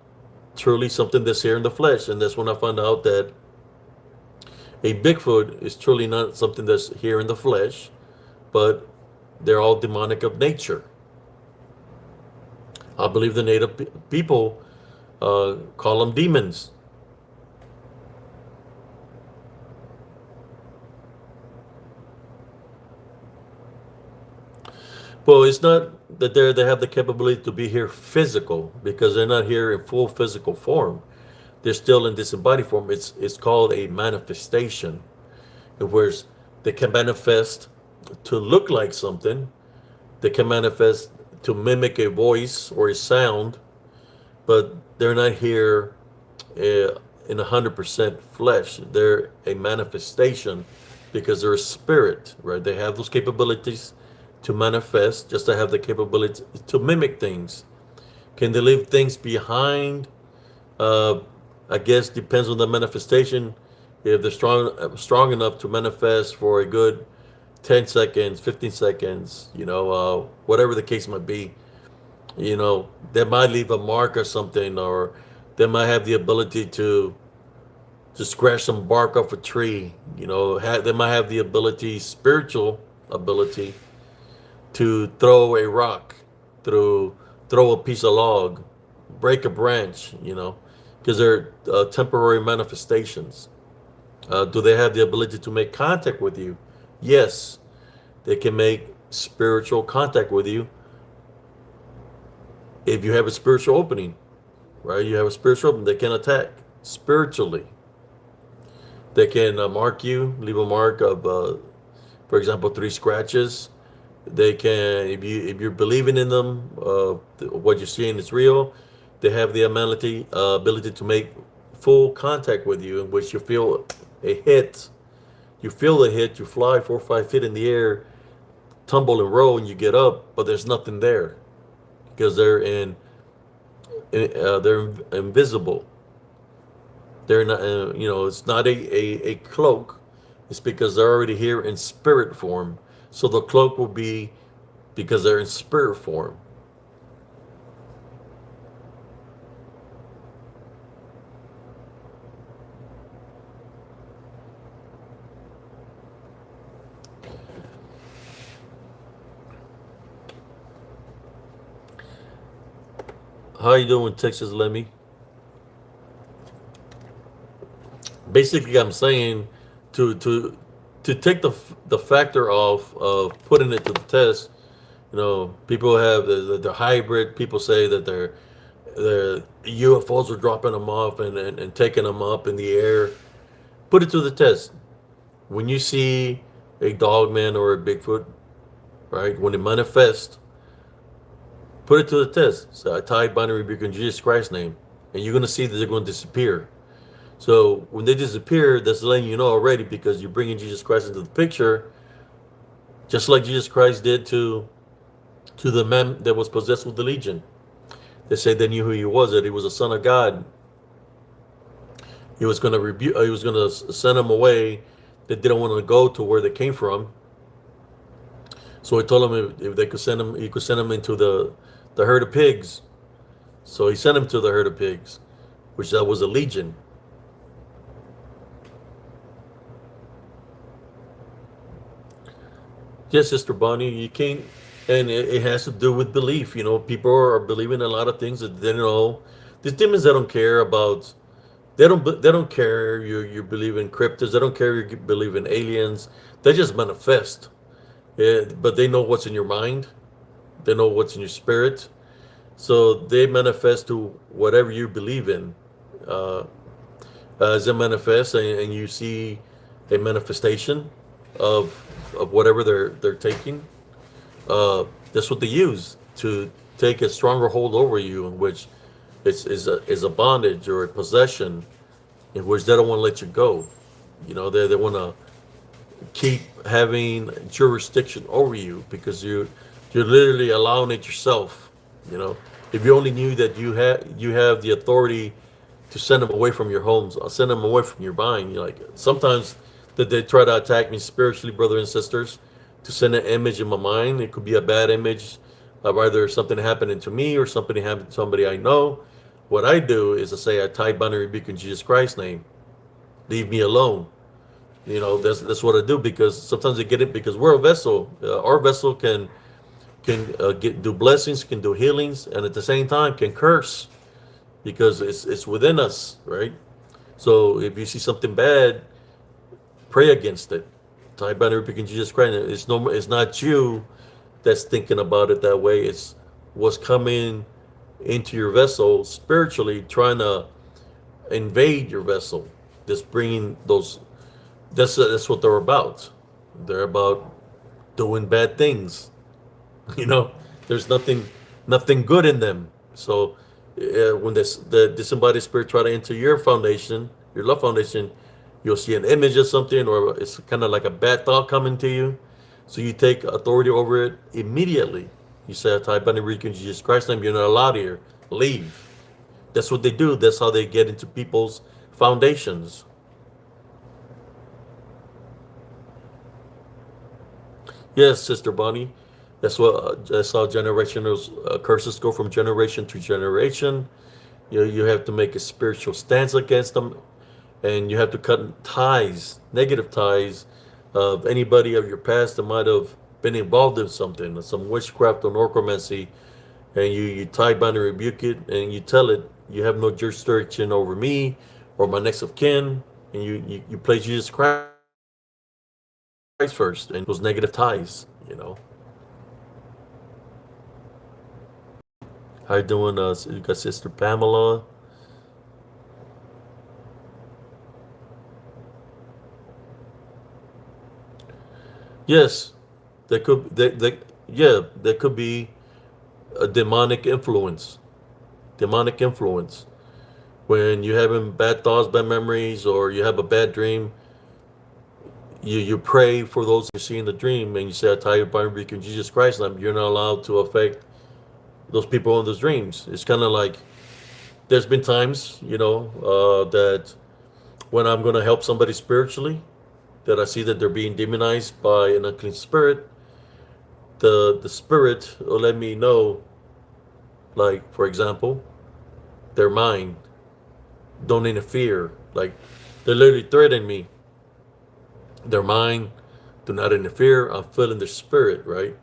truly something that's here in the flesh. And that's when I found out that a Bigfoot is truly not something that's here in the flesh, but they're all demonic of nature. I believe the native people call them demons. Well, it's not that they have the capability to be here physical, because they're not here in full physical form. They're still in disembodied form. It's called a manifestation, where they can manifest to look like something. They can manifest to mimic a voice or a sound, but they're not here in 100% flesh. They're a manifestation because they're a spirit, right? They have those capabilities to manifest, just to have the capability to mimic things. Can they leave things behind? I guess depends on the manifestation. If they're strong enough to manifest for a good 10 seconds, 15 seconds, whatever the case might be, they might leave a mark or something, or they might have the ability to scratch some bark off a tree. They might have the ability, spiritual ability, to throw a rock, throw a piece of log, break a branch, because they're temporary manifestations. Do they have the ability to make contact with you? Yes, they can make spiritual contact with you if you have a spiritual opening, right? You have a spiritual opening. They can attack spiritually. They can mark you, leave a mark of, for example, 3 scratches. They can, if you're believing in them, what you're seeing is real. They have the ability to make full contact with you, in which you feel a hit. You feel the hit. You fly 4 or 5 feet in the air, tumble and roll, and you get up, but there's nothing there because they're invisible. They're not, it's not a cloak. It's because they're already here in spirit form. So the cloak will be because they're in spirit form. How you doing, Texas Lemmy? Basically, I'm saying to to take the factor of putting it to the test. You know, people have the hybrid. People say that the UFOs are dropping them off and taking them up in the air. Put it to the test. When you see a dogman or a Bigfoot, right? When it manifests, put it to the test. So I tie binary rebuke in Jesus Christ's name, and you're gonna see that they're going to disappear. So when they disappear, that's letting you know already because you're bringing Jesus Christ into the picture, just like Jesus Christ did to the man that was possessed with the legion. They said they knew who he was, that he was a son of God. He was going to rebuke. He was going to send them away. They didn't want to go to where they came from. So he told them if they could send him, he could send them into the herd of pigs. So he sent him to the herd of pigs, which that was a legion. Yes, Sister Bonnie, you can't, and it has to do with belief. You know, people are believing a lot of things that they don't know. These demons, they don't care about. They don't care you believe in cryptids. They don't care you believe in aliens. They just manifest. Yeah, but they know what's in your mind. They know what's in your spirit. So they manifest to whatever you believe in. Uh, as it manifests, and you see a manifestation of whatever they're taking. That's what they use to take a stronger hold over you, in which is a bondage or a possession, in which they don't want to let you go. You know, they want to keep having jurisdiction over you because you're literally allowing it yourself. You know, if you only knew that you have the authority to send them away from your homes, send them away from your mind. You're like, sometimes that they try to attack me spiritually, brothers and sisters, to send an image in my mind. It could be a bad image of either something happening to me or something happened to somebody I know. What I do is I say, I tie binary rebuke in Jesus Christ's name. Leave me alone. You know, that's what I do, because sometimes they get it because we're a vessel. Our vessel can do blessings, can do healings, and at the same time can curse, because it's within us, right? So if you see something bad, pray against it. Tie binary rebuke in Jesus Christ. It's not you that's thinking about it that way. It's what's coming into your vessel spiritually, trying to invade your vessel. Just bringing those. That's what they're about. They're about doing bad things. You know, there's nothing good in them. So when the disembodied spirit try to enter your foundation, your love foundation, you'll see an image of something, or it's kind of like a bad thought coming to you. So you take authority over it immediately. You say, I type on the rebuke in Jesus Christ's name, you're not allowed here. Leave. That's what they do. That's how they get into people's foundations. Yes, Sister Bonnie. That's how generational curses go from generation to generation. You have to make a spiritual stance against them, and you have to cut ties, negative ties, of anybody of your past that might have been involved in something, some witchcraft or necromancy, and you tie bind and rebuke it, and you tell it, you have no jurisdiction over me or my next of kin, and you place Jesus Christ first, and those negative ties, you know. How you doing? You got Sister Pamela. Yes, there could be a demonic influence. Demonic influence. When you're having bad thoughts, bad memories, or you have a bad dream, you pray for those you see in the dream, and you say, I tie your bind rebuke in Jesus Christ, and you're not allowed to affect those people in those dreams. It's kind of like, there's been times, that when I'm going to help somebody spiritually, that I see that they're being demonized by an unclean spirit, the spirit will let me know, like for example, their mind, don't interfere. Like they're literally threatening me. Their mind, do not interfere. I'm feeling their spirit, right?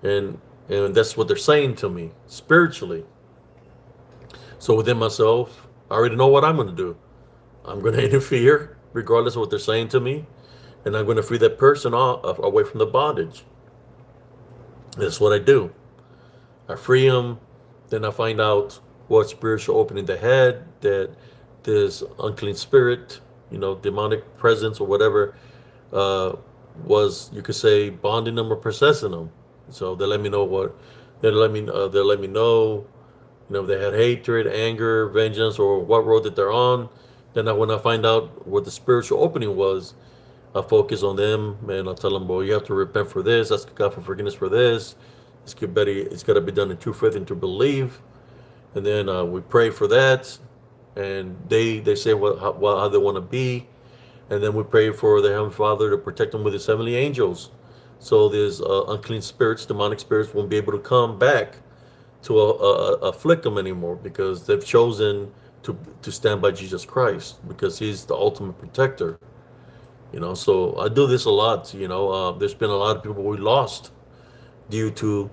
And and that's what they're saying to me spiritually. So within myself, I already know what I'm going to do. I'm going to interfere, regardless of what they're saying to me, and I'm going to free that person away from the bondage. That's what I do. I free them. Then I find out what spiritual opening they had, that this unclean spirit, demonic presence or whatever, uh, was, you could say, bonding them or possessing them. So they let me know what they let me know, if they had hatred, anger, vengeance, or what road that they're on. Then when I find out what the spiritual opening was, I focus on them and I'll tell them, well, you have to repent for this, ask God for forgiveness for this. It's got to be done in true faith and to believe. And then we pray for that, and they say how they want to be, and then we pray for the Heavenly Father to protect them with His heavenly angels, so these unclean spirits, demonic spirits, won't be able to come back to afflict them anymore, because they've chosen to stand by Jesus Christ, because He's the ultimate protector. So I do this a lot. There's been a lot of people we lost due to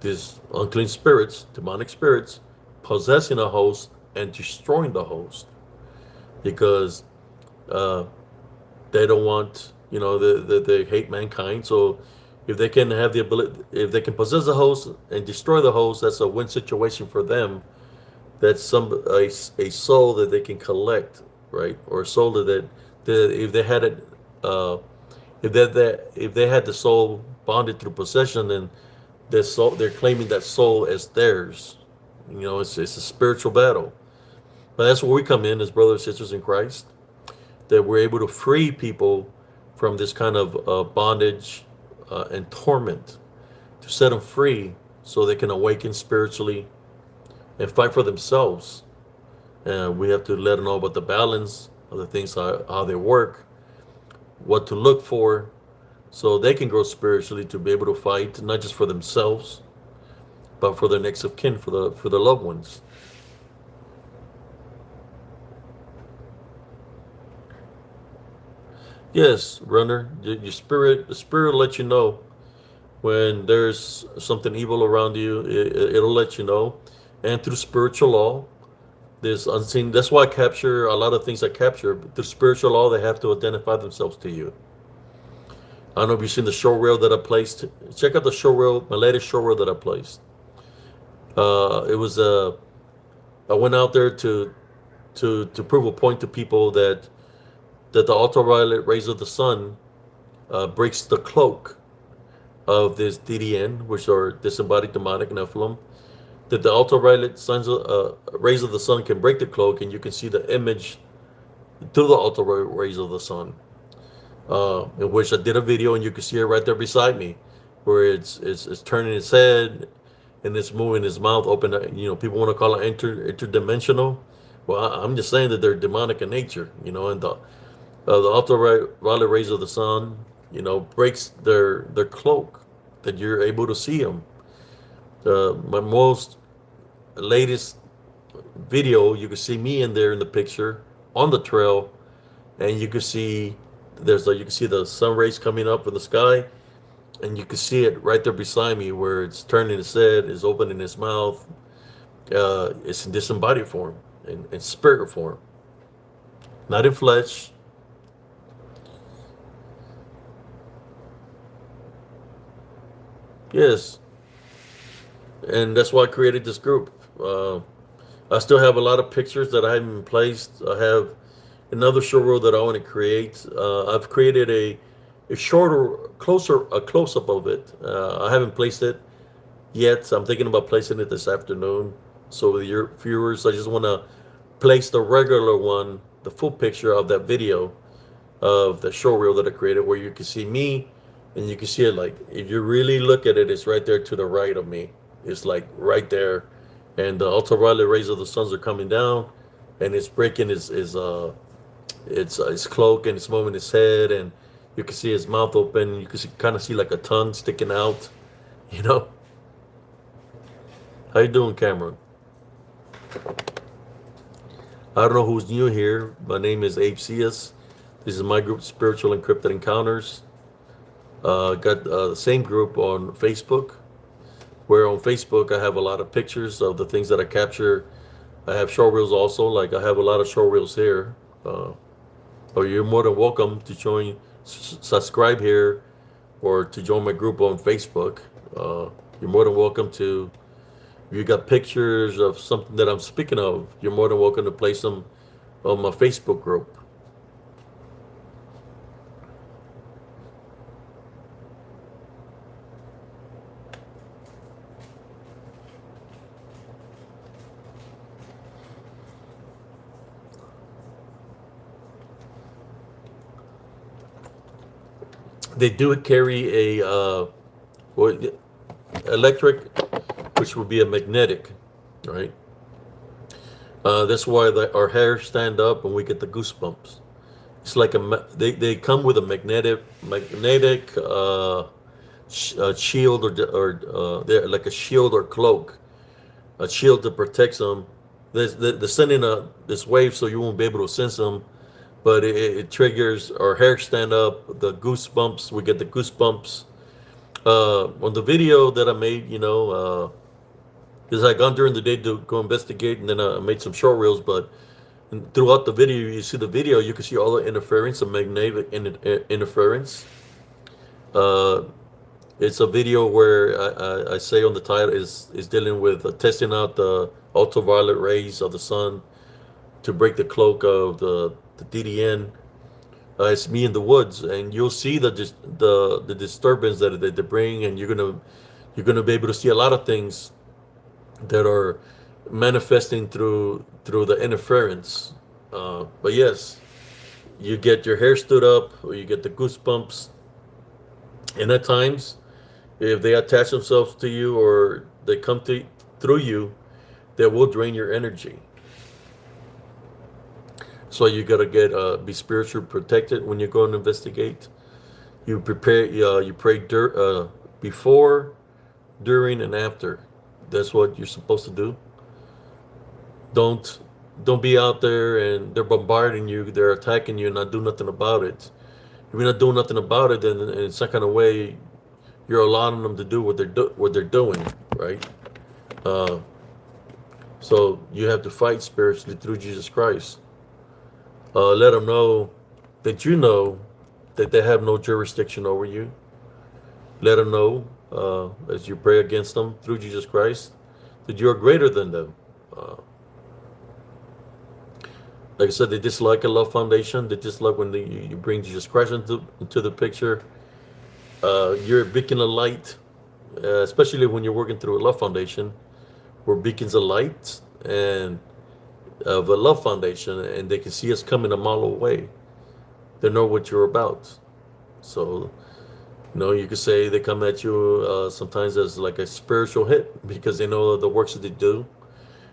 these unclean spirits, demonic spirits, possessing a host and destroying the host, because uh, they don't want, they hate mankind. So if they can have the ability, if they can possess a host and destroy the host, that's a win situation for them. That's a soul that they can collect, right? Or a soul that if they had it, if they had the soul bonded through possession, then their soul, they're claiming that soul as theirs. It's a spiritual battle. But that's where we come in as brothers and sisters in Christ, that we're able to free people from this kind of bondage and torment, to set them free so they can awaken spiritually and fight for themselves. And we have to let them know about the balance of the things, how they work, what to look for, so they can grow spiritually to be able to fight, not just for themselves, but for their next of kin, for the loved ones. Yes, runner, the spirit will let you know when there's something evil around you. It'll let you know, and through spiritual law, there's unseen. That's why I capture a lot of things. I capture, but through spiritual law, they have to identify themselves to you. I don't know if you've seen the show reel that I placed. Check out the show reel, my latest show reel that I placed. It was I went out there to prove a point to people that the ultraviolet rays of the sun breaks the cloak of this DDN, which are disembodied demonic Nephilim. That the ultraviolet rays of the sun can break the cloak, and you can see the image through the ultraviolet rays of the sun. In which I did a video, and you can see it right there beside me, where it's turning its head and it's moving its mouth open. People want to call it interdimensional. Well, I'm just saying that they're demonic in nature. And the ultraviolet rays of the sun, breaks their cloak, that you're able to see them. My most latest video, you can see me in there in the picture on the trail, and you can see you can see the sun rays coming up in the sky, and you can see it right there beside me, where it's turning its head, is opening its mouth. It's in disembodied form, in spirit form, not in flesh. Yes, and that's why I created this group. I still have a lot of pictures that I haven't placed. I have another show reel that I want to create. I've created a shorter, a close up of it. I haven't placed it yet. I'm thinking about placing it this afternoon. So with your viewers, I just want to place the regular one, the full picture of that video of the show reel that I created, where you can see me, and you can see it, like, if you really look at it, it's right there to the right of me. It's like right there, and the ultraviolet rays of the suns are coming down, and it's breaking his cloak, and it's moving his head, and you can see his mouth open. You can kind of see like a tongue sticking out, You know? How you doing, Cameron? I don't know who's new here. My name is Abe Cias. This is my group, Spiritual Encrypted Encounters. Got the same group on Facebook, where on Facebook I have a lot of pictures of the things that I capture. I have short reels also, like I have a lot of short reels here. Or you're more than welcome to join, subscribe here, or to join my group on Facebook. You're more than welcome to, if you got pictures of something that I'm speaking of, you're more than welcome to place them on my Facebook group. They do carry a well, electric, which would be a magnetic, right? That's why our hair stand up and we get the goosebumps. It's like they come with a magnetic shield, or they're like a shield or cloak, a shield that protects them. They're sending this wave so you won't be able to sense them, but it triggers our hair stand up, the goosebumps. We get the goosebumps. On the video that I made, because I gone during the day to go investigate, and then I made some short reels. But throughout the video, you see the video, you can see all the interference, the magnetic interference. It's a video where I say on the title is dealing with testing out the ultraviolet rays of the sun to break the cloak of the DDN. It's me in the woods, and you'll see the disturbance that they bring, and you're gonna be able to see a lot of things that are manifesting through the interference. But yes, you get your hair stood up, or you get the goosebumps, and at times, if they attach themselves to you or they come through you, they will drain your energy. So you gotta be spiritually protected when you go and investigate. You prepare, you pray before, during, and after. That's what you're supposed to do. Don't be out there and they're bombarding you, they're attacking you, and not do nothing about it. If you're not doing nothing about it, then in some kind of way, you're allowing them to do what they're doing, right? So you have to fight spiritually through Jesus Christ. Let them know that that they have no jurisdiction over you. Let them know, as you pray against them through Jesus Christ, that you are greater than them. Like I said, they dislike a love foundation. They dislike when you bring Jesus Christ into the picture. You're a beacon of light, especially when you're working through a love foundation. We're beacons of light and of a love foundation, and they can see us coming a mile away. They know what you're about. So, you could say they come at you sometimes as like a spiritual hit, because they know the works that they do.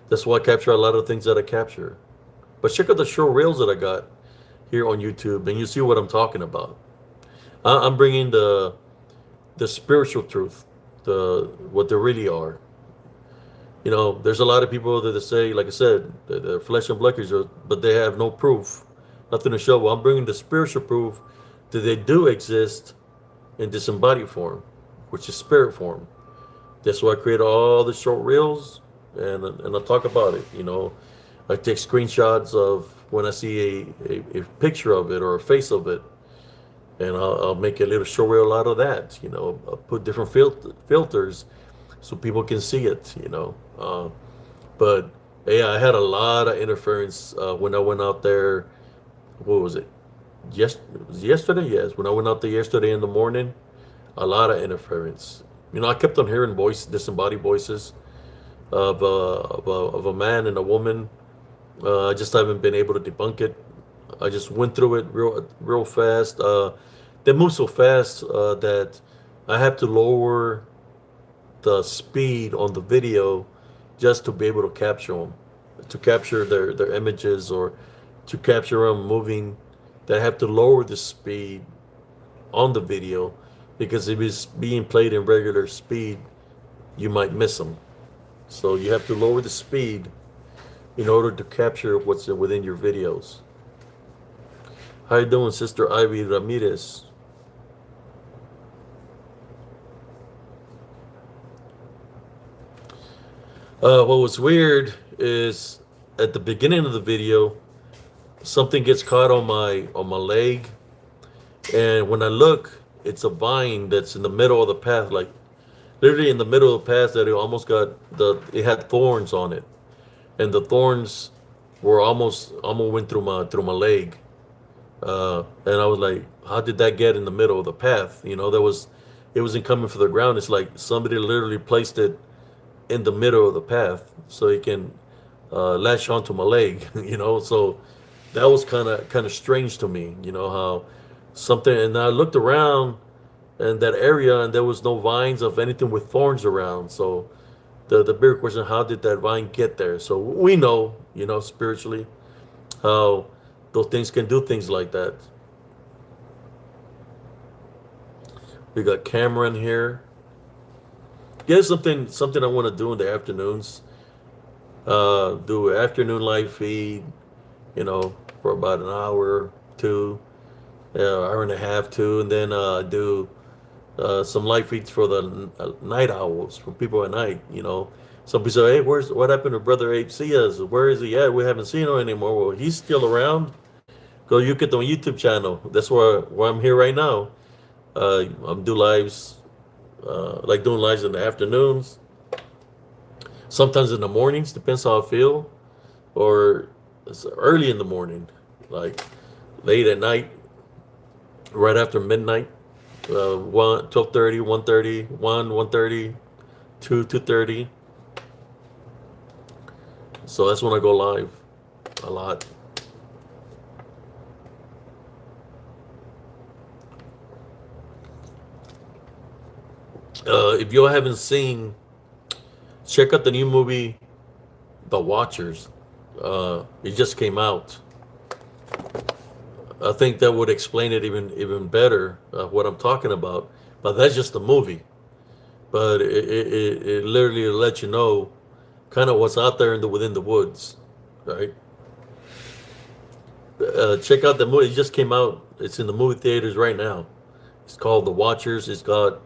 That's why I capture a lot of things that I capture. But check out the short reels that I got here on YouTube, and you see what I'm talking about. I'm bringing the spiritual truth, what they really are. There's a lot of people that say, like I said, they're flesh and blood creatures, but they have no proof, nothing to show. Well, I'm bringing the spiritual proof that they do exist in disembodied form, which is spirit form. That's why I create all the short reels, and I talk about it. I take screenshots of when I see a picture of it or a face of it, and I'll make a little short reel out of that. I'll put different filters so people can see it. But yeah, I had a lot of interference when I went out there. What was it? It was yesterday. Yes, when I went out there yesterday in the morning, a lot of interference. I kept on hearing disembodied voices of a man and a woman. I just haven't been able to debunk it. I just went through it real fast. They move so fast that I have to lower the speed on the video just to be able to capture them, to capture their images, or to capture them moving. They have to lower the speed on the video because if it's being played in regular speed, you might miss them. So you have to lower the speed in order to capture what's within your videos. How you doing, Sister Ivy Ramirez? What was weird is at the beginning of the video, something gets caught on my leg, and when I look, it's a vine that's in the middle of the path, like literally in the middle of the path, that it had thorns on it, and the thorns were almost went through my leg, and I was like, how did that get in the middle of the path? It wasn't coming from the ground. It's like somebody literally placed it in the middle of the path so it can latch onto my leg. So that was kind of strange to me. How something, and I looked around in that area and there was no vines of anything with thorns around. So the bigger question, how did that vine get there? So we know, spiritually, how those things can do things like that. We got Cameron here. Yeah, something I want to do in the afternoons. Do an afternoon live feed, for about an hour, two, hour and a half, two, and then do some live feeds for the night owls, for people at night. Some people say, "Hey, what happened to Brother Abe Cias? Where is he at? We haven't seen him anymore." Well, he's still around. Go look at the YouTube channel. That's where I'm here right now. I'm do lives, like doing lives in the afternoons. Sometimes in the mornings, depends how I feel, or it's early in the morning, like late at night, right after midnight, 1, 12:30, 1:30, 1:30, 2, 2:30. So that's when I go live a lot. If you haven't seen, check out the new movie, The Watchers. It just came out. I think that would explain it even better, what I'm talking about. But that's just a movie. But it literally lets you know kind of what's out there within the woods, right? Check out the movie. It just came out. It's in the movie theaters right now. It's called The Watchers. It's got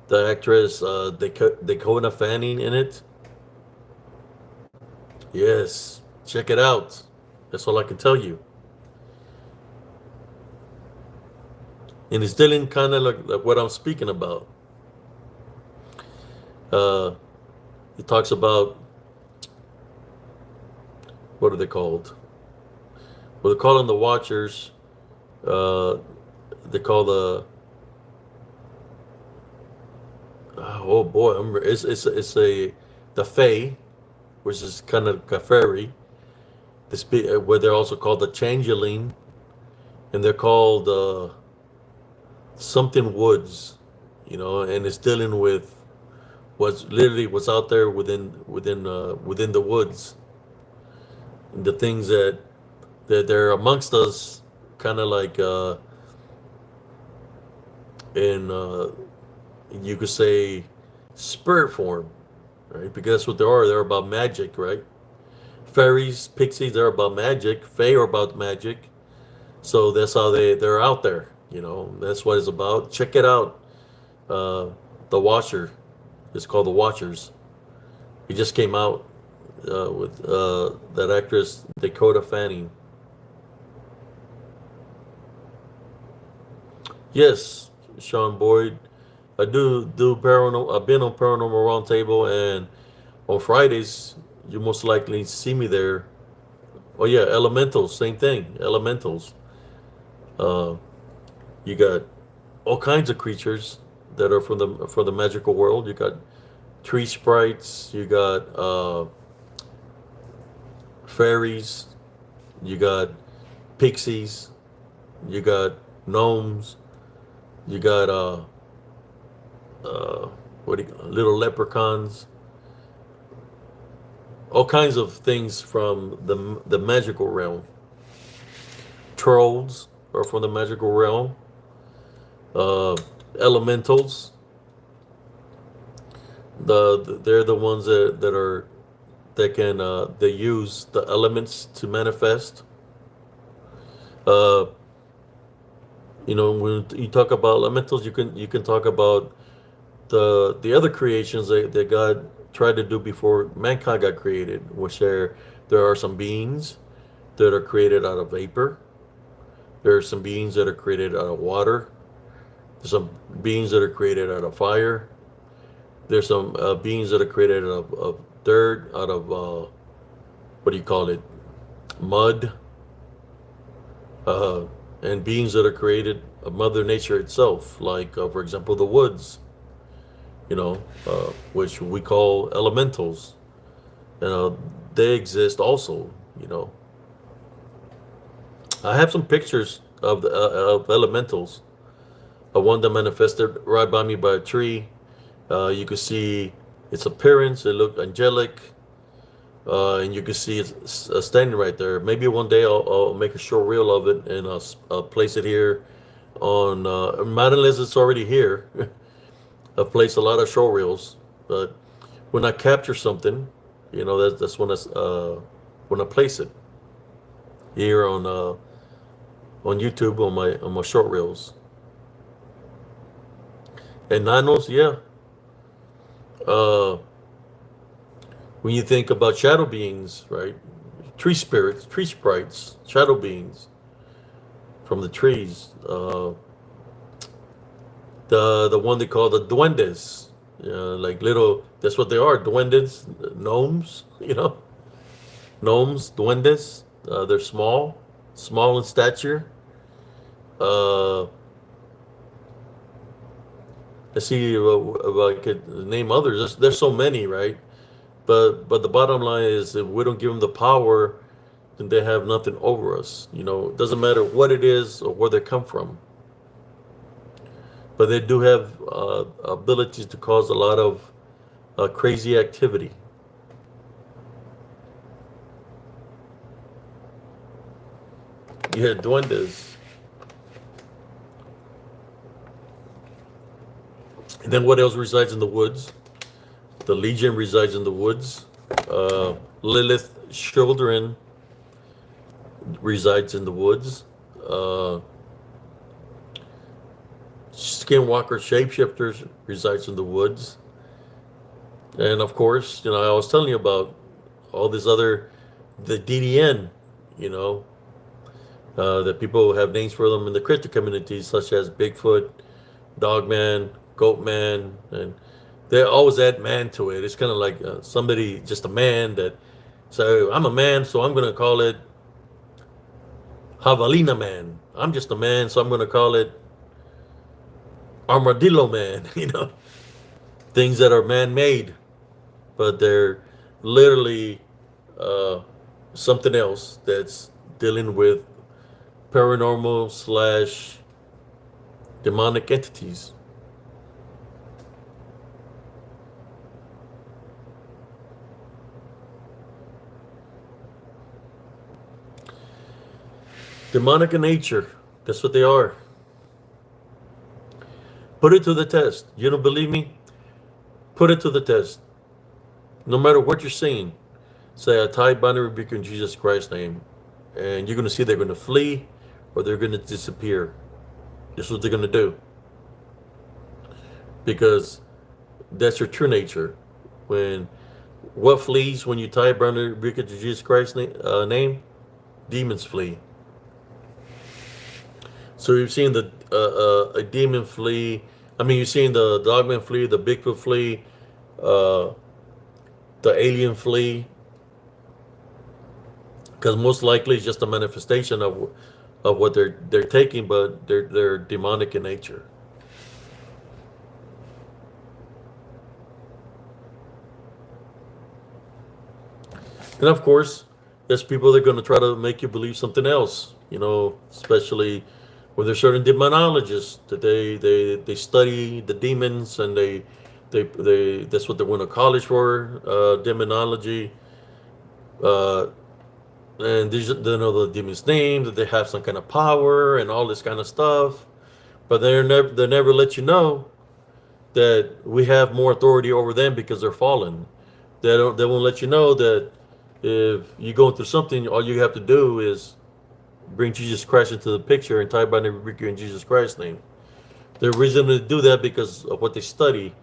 the actress Dakota Fanning in it. Yes, check it out. That's all I can tell you. And it's dealing kind of like what I'm speaking about. It talks about, what are they called? Well, they're calling the Watchers. They call the, oh boy, it's the Fae, which is kind of a fairy. Where they're also called the Changeling, and they're called something woods, and it's dealing with what's out there within the woods, the things that they're amongst us, kind of like in you could say spirit form, right? Because that's what they are. They're about magic, right? Fairies, pixies, they're about magic. Fae are about magic. So that's how they're out there. That's what it's about. Check it out. The Watcher. It's called The Watchers. It just came out with that actress Dakota Fanning. Yes, Sean Boyd. I do paranormal. I've been on Paranormal Roundtable, and on Fridays you most likely see me there. Oh yeah, elementals, same thing. Elementals. You got all kinds of creatures that are from the magical world. You got tree sprites. You got fairies. You got pixies. You got gnomes. You got little leprechauns. All kinds of things from the magical realm. Trolls are from the magical realm. Elementals. They're the ones that can they use the elements to manifest. Uh, when you talk about elementals, you can talk about the other creations that God tried to do before mankind got created, which there are some beings that are created out of vapor. There are some beings that are created out of water. There's some beings that are created out of fire. There's some beings that are created out of dirt, out of what do you call it, mud, and beings that are created of Mother Nature itself, like for example the woods, which we call elementals. They exist also. I have some pictures of elementals. One that manifested right by me by a tree. You can see its appearance. It looked angelic, and you can see it's standing right there. Maybe one day I'll make a short reel of it and I'll place it here on. Not unless it's already here. I've placed a lot of short reels, but when I capture something, that's when I place it here on YouTube on my short reels. And nanos, yeah. When you think about shadow beings, right? Tree spirits, tree sprites, shadow beings from the trees. The one they call the duendes, like little. That's what they are, duendes, gnomes. Gnomes, duendes. They're small in stature. Let's see if I could name others. There's so many, right? But the bottom line is, if we don't give them the power, then they have nothing over us. It doesn't matter what it is or where they come from. But they do have abilities to cause a lot of crazy activity. Yeah, duendes. And then what else resides in the woods? The Legion resides in the woods. Lilith children resides in the woods. Skinwalker shapeshifters resides in the woods. And of course, I was telling you about all this the DDN, that people have names for them in the cryptid communities, such as Bigfoot, Dogman, Goatman, and they always add man to it. It's kind of like somebody, just a man that, so I'm a man, so I'm going to call it Javelina Man. I'm just a man, so I'm going to call it Armadillo Man, things that are man-made, but they're literally something else that's dealing with paranormal / demonic entities. Demonic in nature, that's what they are. Put it to the test. You don't believe me? Put it to the test. No matter what you're saying, say, I tie binary rebuke in Jesus Christ's name, and you're going to see they're going to flee or they're going to disappear. This is what they're going to do. Because that's your true nature. What flees when you tie binary rebuke in Jesus Christ's name? Demons flee. So you've seen a demon flee. I mean, you've seen the Dogman flee, the Bigfoot flee, the alien flee, because most likely it's just a manifestation of what they're taking, but they're demonic in nature. And of course, there's people that are going to try to make you believe something else. Especially when there's certain demonologists that they study the demons, and they that's what they went to college for, demonology. And they know the demon's name, that they have some kind of power and all this kind of stuff. but they never let you know that we have more authority over them because they're fallen. They won't let you know that if you're going through something, all you have to do is bring Jesus Christ into the picture and tie bind and rebuke you in Jesus Christ's name. The reason to do that because of what they study.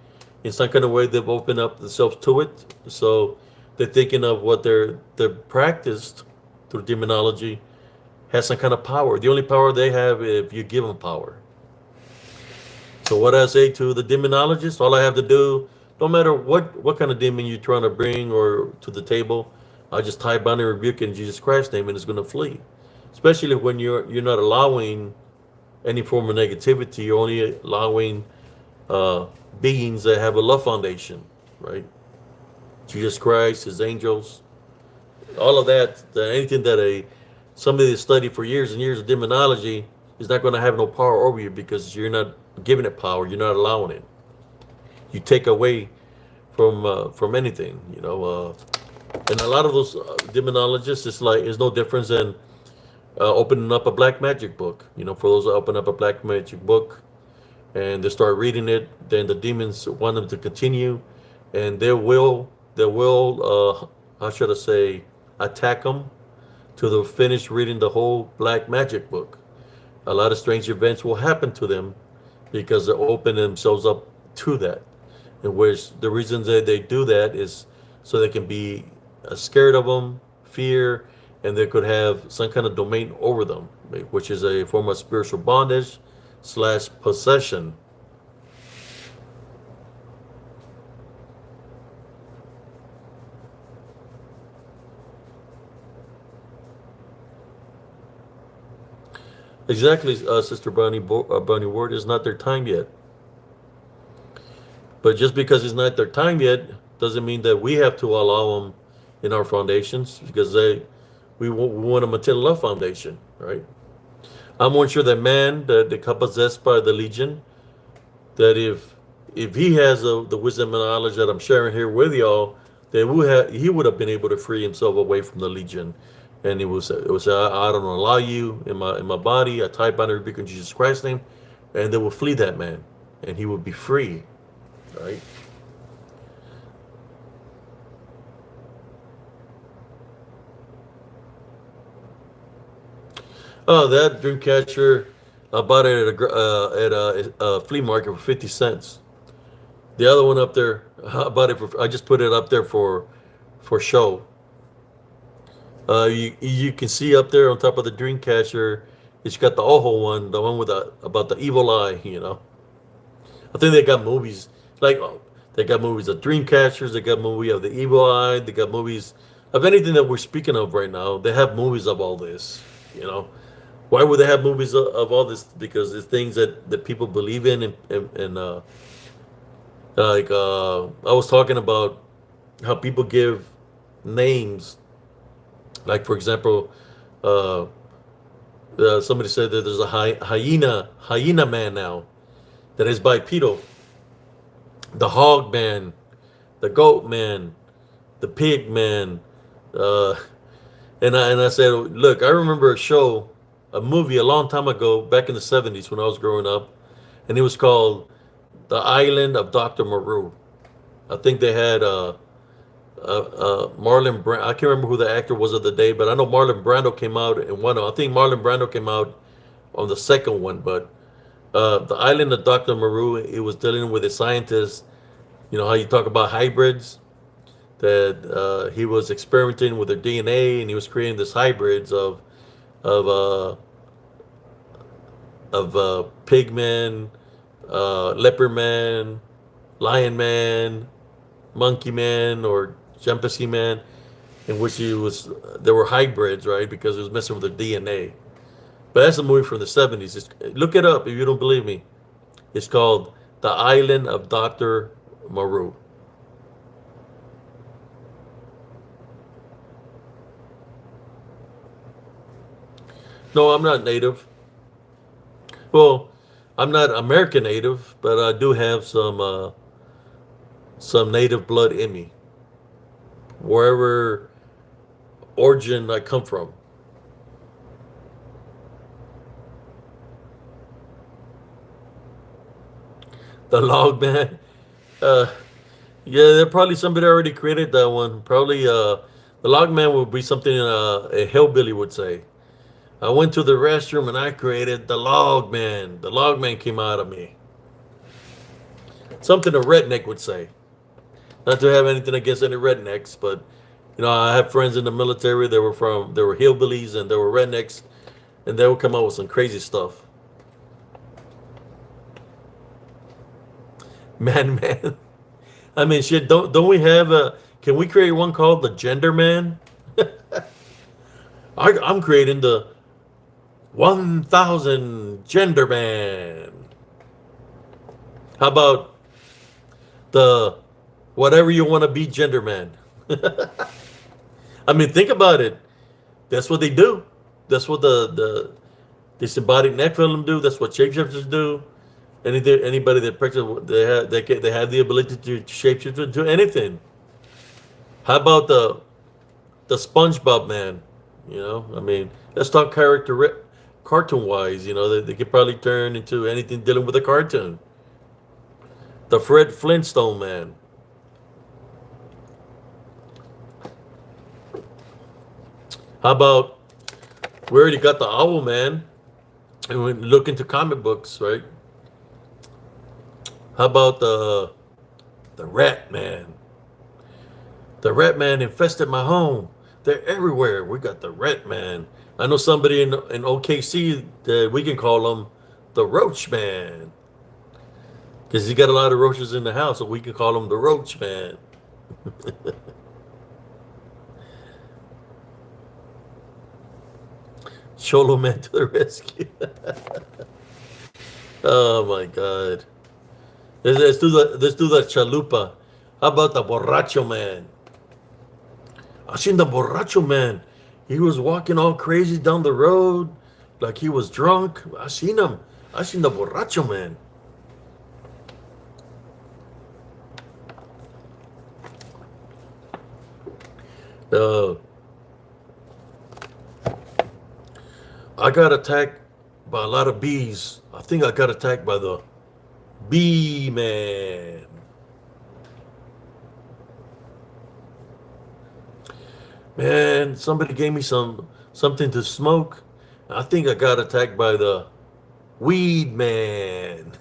In some kind of way, they've opened up themselves to it. So they're thinking of what they're practiced through demonology has some kind of power. The only power they have if you give them power. So what I say to the demonologist, all I have to do, no matter what kind of demon you're trying to bring or to the table, I just tie bind and rebuke in Jesus Christ's name, and it's going to flee. Especially when you're not allowing any form of negativity. You're only allowing uh, beings that have a love foundation, right? Jesus Christ, His angels, all of that. Anything that somebody that studied for years and years of demonology is not going to have no power over you because you're not giving it power. You're not allowing it. You take away from anything, and a lot of those demonologists, it's no difference than opening up a black magic book. For those that open up a black magic book and they start reading it, then the demons want them to continue, and they will how should I say, attack them till they finish reading the whole black magic book. A lot of strange events will happen to them because they open themselves up to that. In which the reasons that they do that is so they can be scared of them, fear, and they could have some kind of domain over them, which is a form of spiritual bondage / possession. Exactly, Sister Bonnie Ward, is not their time yet. But just because it's not their time yet doesn't mean that we have to allow them in our foundations because we want them until love foundation, right? I'm more sure that man that got possessed by the legion, that if he has the wisdom and knowledge that I'm sharing here with y'all, that he would have been able to free himself away from the legion, and it was I don't allow you in my body. I type out every in Jesus Christ's name, and they will flee that man, and he would be free, right? Oh, that dream catcher, I bought it at a flea market for 50 cents. The other one up there, I just put it up there for show. You can see up there on top of the dream catcher, it's got the Ojo one, the one with about the evil eye. I think they got movies like they got movies of dream catchers. They got movie of the evil eye. They got movies of anything that we're speaking of right now. They have movies of all this. You know, why would they have movies of all this? Because it's things that people believe in, and I was talking about how people give names. Like for example, uh, somebody said that there's a hyena man now that is bipedal, the hog man, the goat man, the pig man, uh, and I said, look, I remember a movie a long time ago, back in the '70s when I was growing up, and it was called The Island of Dr. Moreau. I think they had Marlon Brando. I can't remember who the actor was of the day, but I know Marlon Brando came out in one. I think Marlon Brando came out on the second one, but the Island of Dr. Moreau, it was dealing with a scientist. You know how you talk about hybrids, that he was experimenting with their DNA, and he was creating this hybrids of uh, pig man, leopard man, lion man, monkey man, or chimpanzee man, in which there were hybrids, right? Because it was messing with their DNA. But that's a movie from the '70s. Look it up if you don't believe me. It's called The Island of Dr. Moreau. No, I'm not native. Well, I'm not American native, but I do have some native blood in me, wherever origin I come from. The log man. Uh, yeah, there probably somebody already created that one. Probably the log man would be something a hillbilly would say. I went to the restroom and I created the log man. The log man came out of me. Something a redneck would say. Not to have anything against any rednecks, but I have friends in the military. They were hillbillies and they were rednecks, and they would come out with some crazy stuff. Man. I mean, shit. Don't we have a? Can we create one called the Gender Man? I'm creating the 1,000 Gender Man. How about the whatever you want to be Gender Man? I mean, think about it. That's what they do. That's what the disembodied Nephilim do. That's what shapeshifters do. Anybody that practices, they have the ability to shapeshift into anything. How about the SpongeBob man? I mean, let's talk cartoon wise. They could probably turn into anything dealing with a cartoon. The Fred Flintstone man. How about we already got the Owl man, and we look into comic books, right? How about the Rat Man? The Rat Man infested my home. They're everywhere. We got the Rat Man. I know somebody in OKC that we can call him the Roach Man, because he got a lot of roaches in the house, so we can call him the Roach Man. Cholo Man to the rescue. Oh my God. Let's do the chalupa. How about the borracho man? I seen the borracho man. He was walking all crazy down the road like he was drunk. I seen him. I seen the borracho man. I got attacked by a lot of bees. I think I got attacked by the bee man. Man, somebody gave me something to smoke. I think I got attacked by the weed man.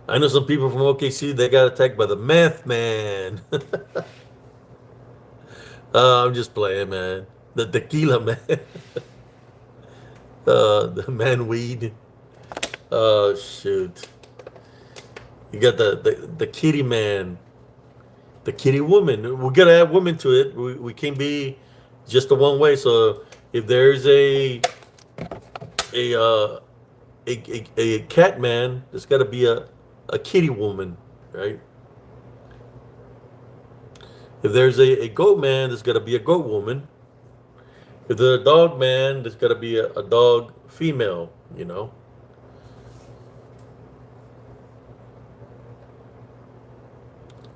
I know some people from OKC, they got attacked by the meth man. I'm just playing, man. The tequila man. The man weed. Oh shoot. You got the kitty man. The kitty woman. We gotta add women to it. We can't be just the one way. So if there's a cat man, there's gotta be a kitty woman, right? If there's a goat man, there's gotta be a goat woman. If there's a dog man, there's gotta be a dog female,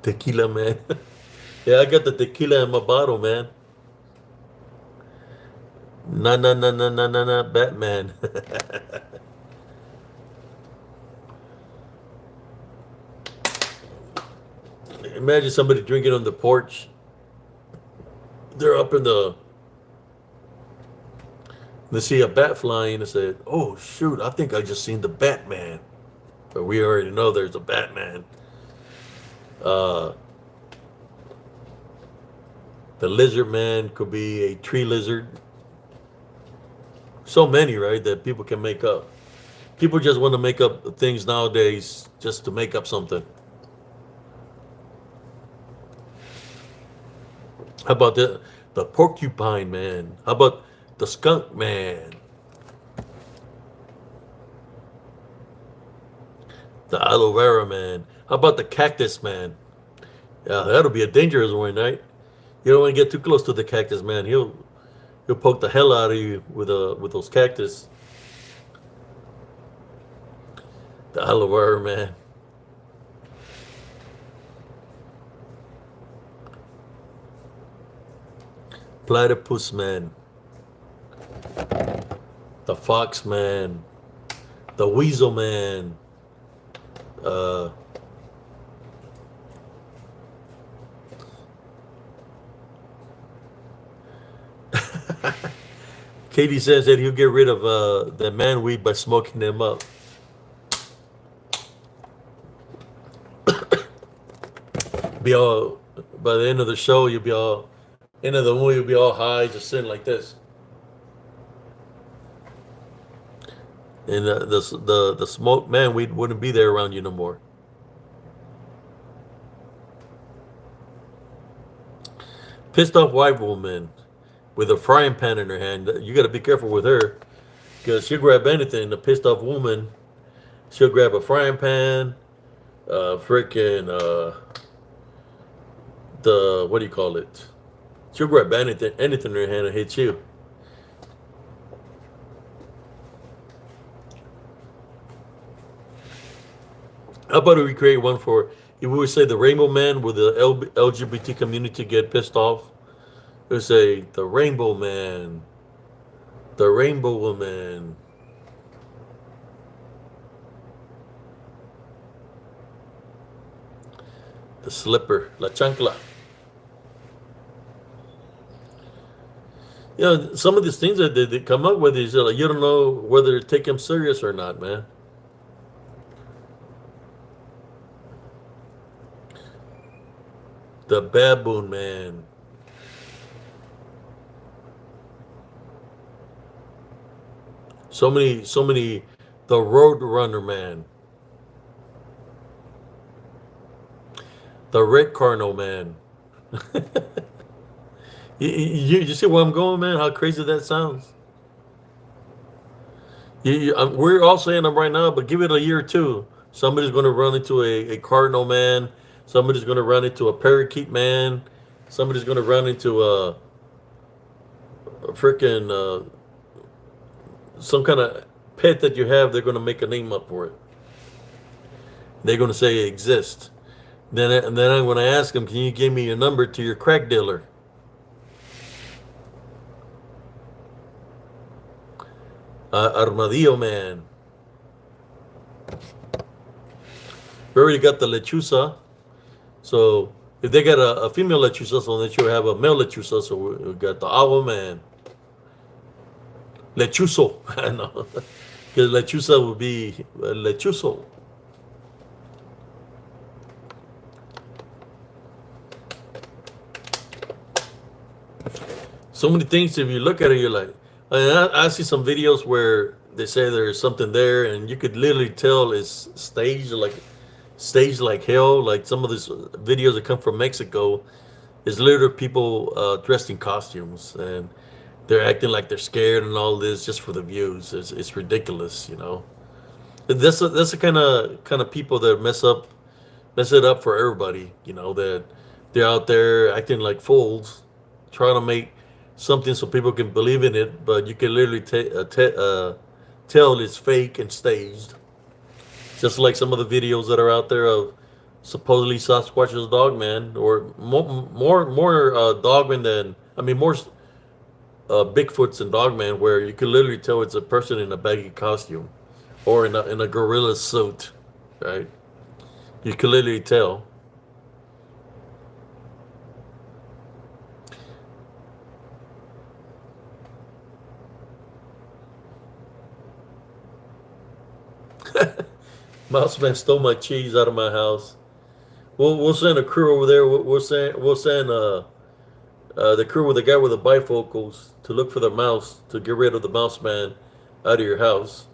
Tequila man. Yeah, I got the tequila in my bottle, man. Na, Batman. Imagine somebody drinking on the porch. They're up in they see a bat flying and say, "Oh shoot, I think I just seen the Batman." But we already know there's a Batman. The lizard man could be a tree lizard. So many, right, that people can make up. People just want to make up things nowadays just to make up something. How about the porcupine man? How about the skunk man? The aloe vera man. How about the cactus man? Yeah, that'll be a dangerous one, right? You don't want to get too close to the cactus man. He'll poke the hell out of you with those cactus. The aloe vera man. Platypus man. The fox man. The weasel man. Uh, Katie says that he'll get rid of the man weed by smoking them up. Be all by the end of the show, you'll be all end of the movie, you'll be all high, just sitting like this. And the smoke man weed wouldn't be there around you no more. Pissed off white woman with a frying pan in her hand. You got to be careful with her because she'll grab anything. The pissed off woman, she'll grab a frying pan, freaking the what do you call it? She'll grab anything in her hand and hit you. How about we create one for? If we would say the Rainbow Man, with the LGBT community get pissed off, we would say the Rainbow Man, the Rainbow Woman. The slipper, la chancla. You know, some of these things that they come up with is like you don't know whether to take them serious or not, man. The Baboon Man. So many. The Road Runner Man. The Red Carno Man. you see where I'm going, man? How crazy that sounds. We're all saying them right now, but give it a year or two. Somebody's going to run into a Cardinal Man. Somebody's going to run into a Parakeet Man. Somebody's going to run into a freaking some kind of pet that you have. They're going to make a name up for it. They're going to say it exists. Then I'm going to ask them, can you give me your number to your crack dealer? Armadillo Man. We already got the lechuza. So if they got a female lechuza, so that you have a male lechuza. So we got the agua man. Lechuzo. I know. Because lechuza would be lechuzo. So many things, if you look at it, you're like, I see some videos where they say there's something there, and you could literally tell it's staged like hell. Like some of these videos that come from Mexico, is literally people dressed in costumes, and they're acting like they're scared and all this just for the views. It's ridiculous, you know. That's the kind of people that mess it up for everybody. You know, that they're out there acting like fools, trying to make something so people can believe in it, but you can literally tell it's fake and staged. Just like some of the videos that are out there of supposedly Sasquatch's Dogman, or more Dogman than, I mean, more Bigfoots than Dogman, where you can literally tell it's a person in a baggy costume or in a gorilla suit, right? You can literally tell. Mouseman stole my cheese out of my house. We'll send a crew over there. We'll send the crew with the guy with the bifocals to look for the mouse, to get rid of the mouse man out of your house.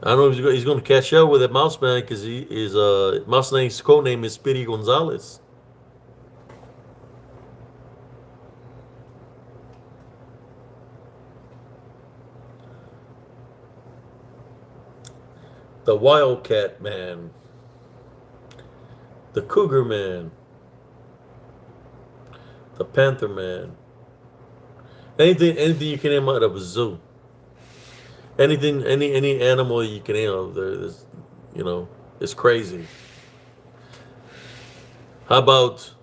I don't know if he's going to catch up with that mouse man, because his mouse name's code name is Speedy Gonzalez. The Wildcat Man, the Cougar Man, the Panther Man. Anything you can name out of a zoo. Anything, any animal you can name of there, you know, it's crazy. How about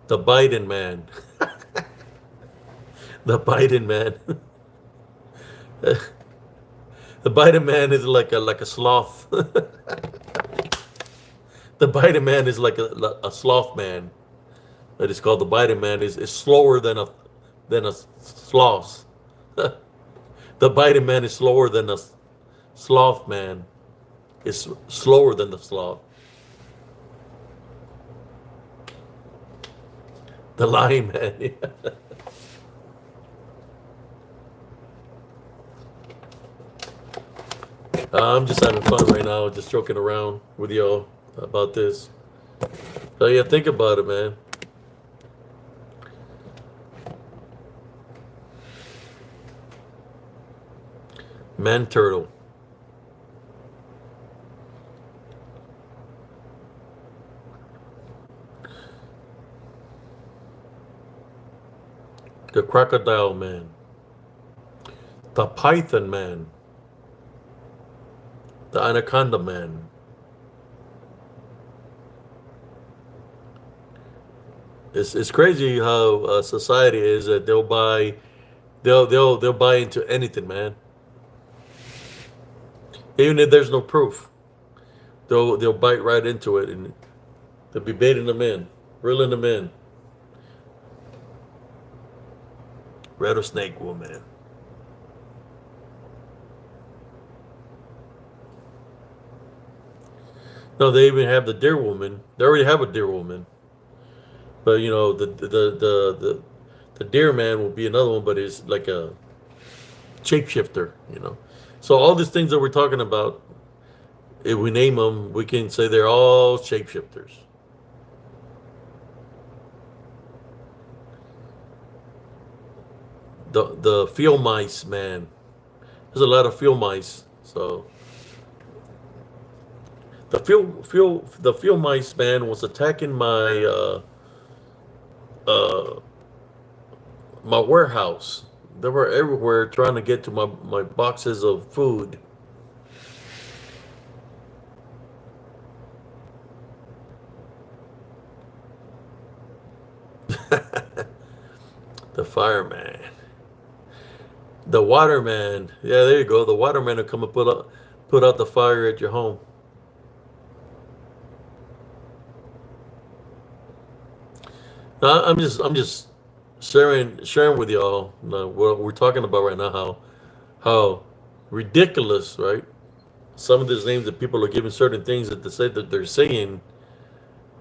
the Biden Man? The Biden Man. The Biden man is like a sloth. The Biden man is like a sloth man. That is called the Biden man. Is slower than a sloth. The Biden man is slower than a sloth man. It's slower than the sloth. The lion man. I'm just having fun right now, just joking around with y'all about this. So yeah, think about it, man. Man turtle. The crocodile man. The python man. The anaconda man. It's crazy how society is that they'll buy into anything, man. Even if there's no proof, they'll bite right into it, and they'll be baiting them in, reeling them in. Rattlesnake woman. No, they even have the deer woman. They already have a deer woman. But you know, the deer man will be another one, but it's like a shapeshifter, you know. So all these things that we're talking about, if we name them, we can say they're all shapeshifters. The field mice, man. There's a lot of field mice. So the field mice, man, was attacking my warehouse. They were everywhere trying to get to my boxes of food. The fireman. The waterman. Yeah, there you go. The waterman will come and put out the fire at your home. I'm just sharing with y'all what we're talking about right now. How ridiculous, right? Some of these names that people are giving certain things that they say that they're saying,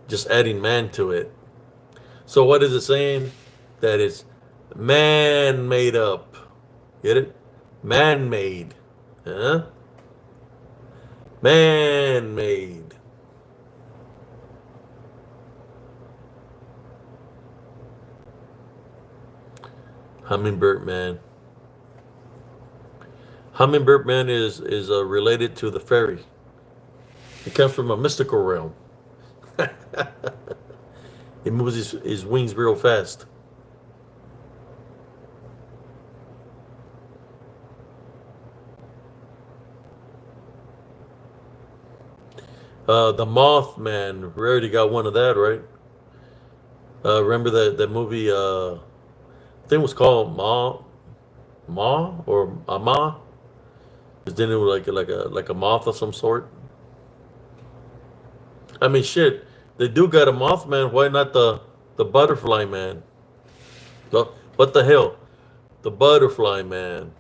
just adding man to it. So what is it saying? That it's man made up. Get it? Man made. Huh? Man made. Hummingbird man. Hummingbird man is related to the fairy. It comes from a mystical realm. It moves his wings real fast. The Mothman. We already got one of that, right? Remember that movie? I think it was called Ma or Ama. Is then it was like a moth of some sort. I mean, shit. They do got a Mothman. Why not the Butterfly Man? What the hell? The Butterfly Man.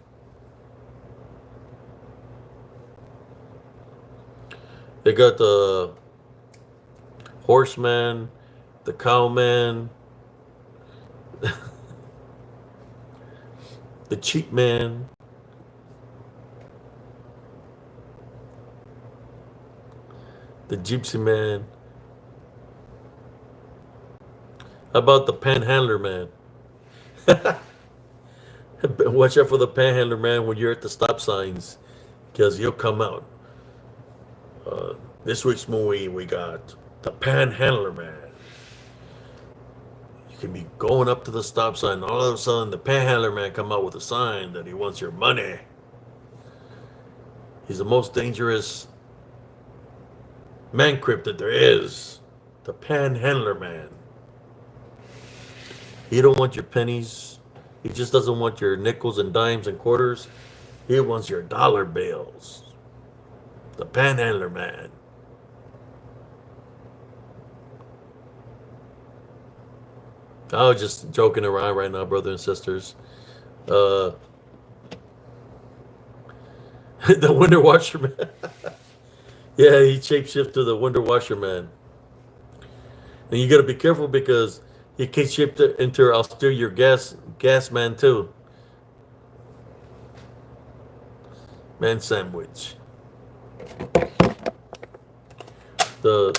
They got the Horseman, the Cowman, the Cheap Man, the Gypsy Man. How about the Panhandler Man? Watch out for the Panhandler Man when you're at the stop signs, because he'll come out. This week's movie, we got the Panhandler Man. You can be going up to the stop sign, and all of a sudden the Panhandler Man come out with a sign that he wants your money. He's the most dangerous man crypt that there is. The Panhandler Man. He don't want your pennies. He just doesn't want your nickels and dimes and quarters. He wants your dollar bills. The panhandler man. I was just joking around right now, brothers and sisters. The window washer man. Yeah, he shapeshifts to the window washer man. And you gotta be careful because he can shift it into I'll steal your gas man too. Man sandwich. The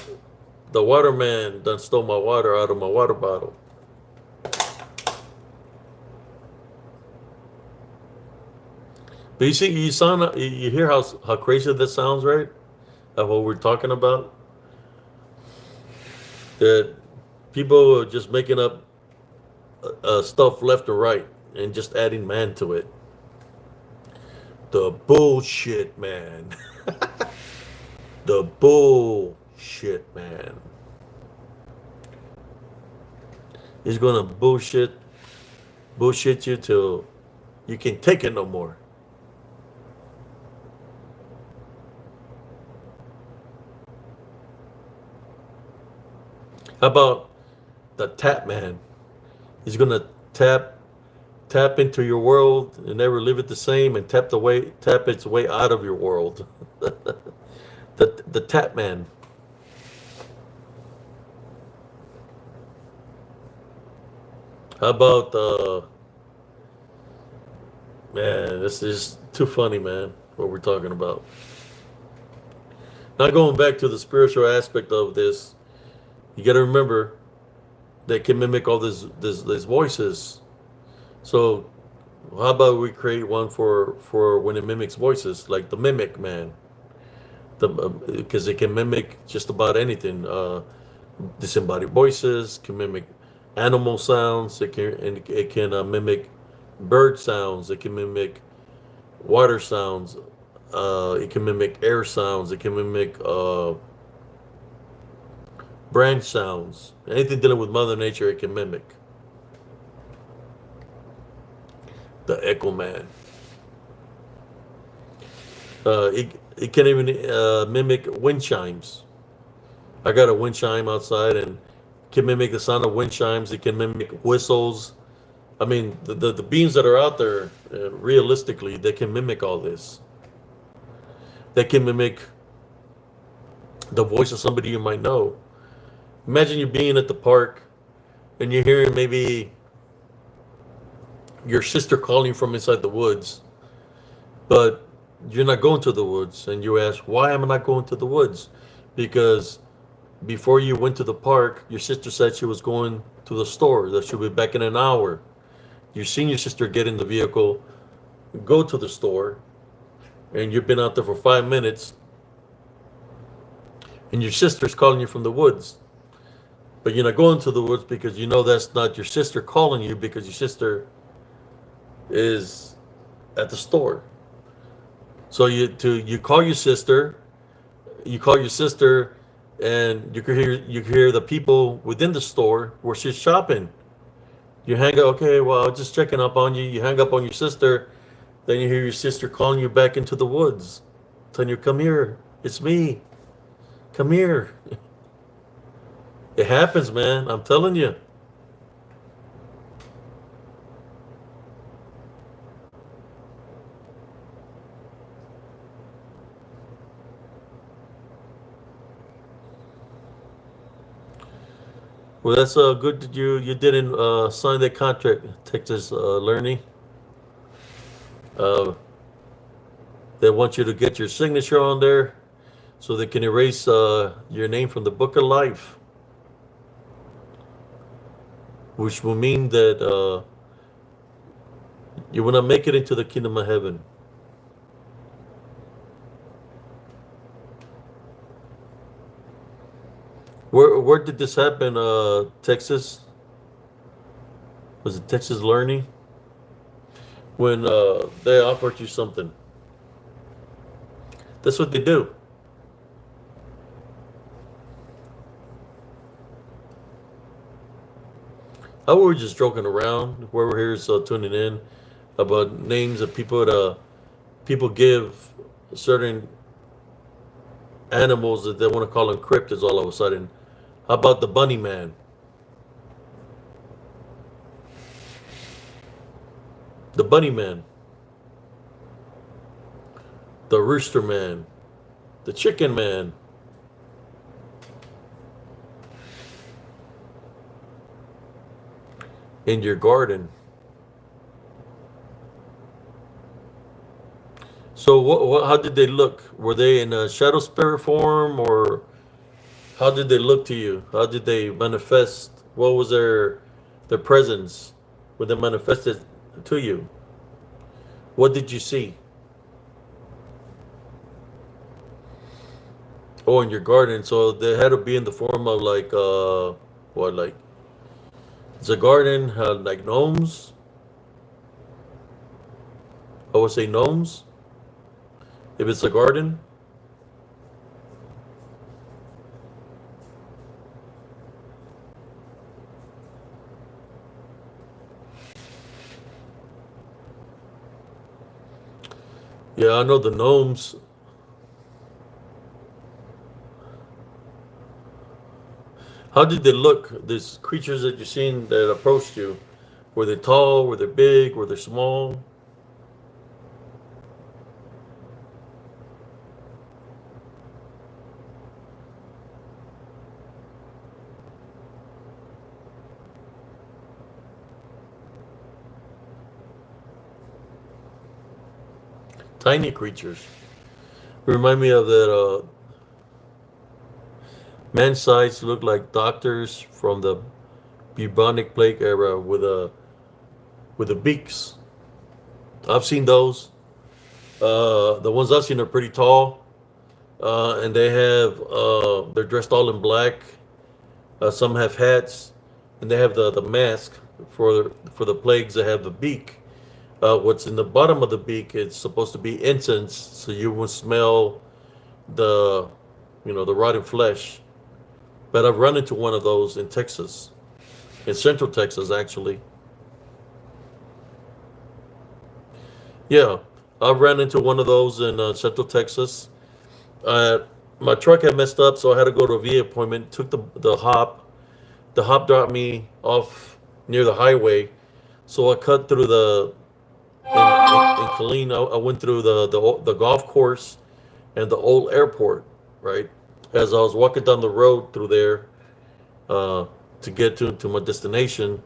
water man done stole my water out of my water bottle. But you see, you hear how crazy this sounds, right? Of what we're talking about. That people are just making up stuff left or right and just adding man to it. The bullshit man. The bullshit man. He's gonna bullshit you till you can't take it no more. How about the tap man? He's gonna tap into your world and never leave it the same, and tap its way out of your world. the tap man. How about man? This is too funny, man. What we're talking about. Now going back to the spiritual aspect of this. You got to remember, they can mimic all these voices. So, how about we create one for when it mimics voices, like the mimic man, because it can mimic just about anything. Disembodied voices can mimic animal sounds. It can mimic bird sounds. It can mimic water sounds. It can mimic air sounds. It can mimic branch sounds. Anything dealing with Mother Nature, it can mimic. The Echo Man. It can even mimic wind chimes. I got a wind chime outside and can mimic the sound of wind chimes. It can mimic whistles. I mean, the beings that are out there, realistically, they can mimic all this. They can mimic the voice of somebody you might know. Imagine you being at the park and you're hearing maybe your sister calling from inside the woods, but you're not going to the woods, and you ask, why am I not going to the woods? Because before you went to the park, your sister said she was going to the store, that she'll be back in an hour. You've seen your sister get in the vehicle, go to the store, and you've been out there for 5 minutes, and your sister's calling you from the woods. But you're not going to the woods because you know that's not your sister calling you, because your sister is at the store. So you call your sister, and you can hear the people within the store where she's shopping. You hang up, okay, well, just checking up on you. You hang up on your sister, then you hear your sister calling you back into the woods, telling you, come here, it's me, come here. It happens, man. I'm telling you. Well, that's good that you didn't sign that contract, Texas Learning. They want you to get your signature on there so they can erase your name from the book of life. Which will mean that you will not make it into the kingdom of heaven. Where did this happen? Texas? Was it Texas Learning? When they offered you something. That's what they do. I was just joking around. Whoever here is tuning in about names of people people give certain animals that they want to call them cryptids all of a sudden. How about the bunny man? The bunny man, the rooster man, the chicken man. In your garden. So how did they look? Were they in a shadow spirit form, or how did they look to you? How did they manifest? What was their presence when they manifested to you? What did you see? Oh, in your garden. So they had to be in the form of like what, like, it's a garden had like gnomes. I would say gnomes if it's a garden. Yeah, I know the gnomes. How did they look? These creatures that you've seen that approached you, were they tall? Were they big? Were they small? Tiny creatures. Remind me of that man-sized, look like doctors from the bubonic plague era with the beaks. I've seen those. The ones I've seen are pretty tall, and they're dressed all in black. Some have hats, and they have the mask for the plagues that have the beak. What's in the bottom of the beak, it's supposed to be incense, so you will smell the the rotten flesh. But I've run into one of those in Texas, in Central Texas, actually. Yeah, I ran into one of those in Central Texas. Uh, my truck had messed up, so I had to go to a VA appointment. Took the hop. The hop dropped me off near the highway, so I cut through in Killeen. I went through the golf course and the old airport, right? As I was walking down the road through there to get to my destination,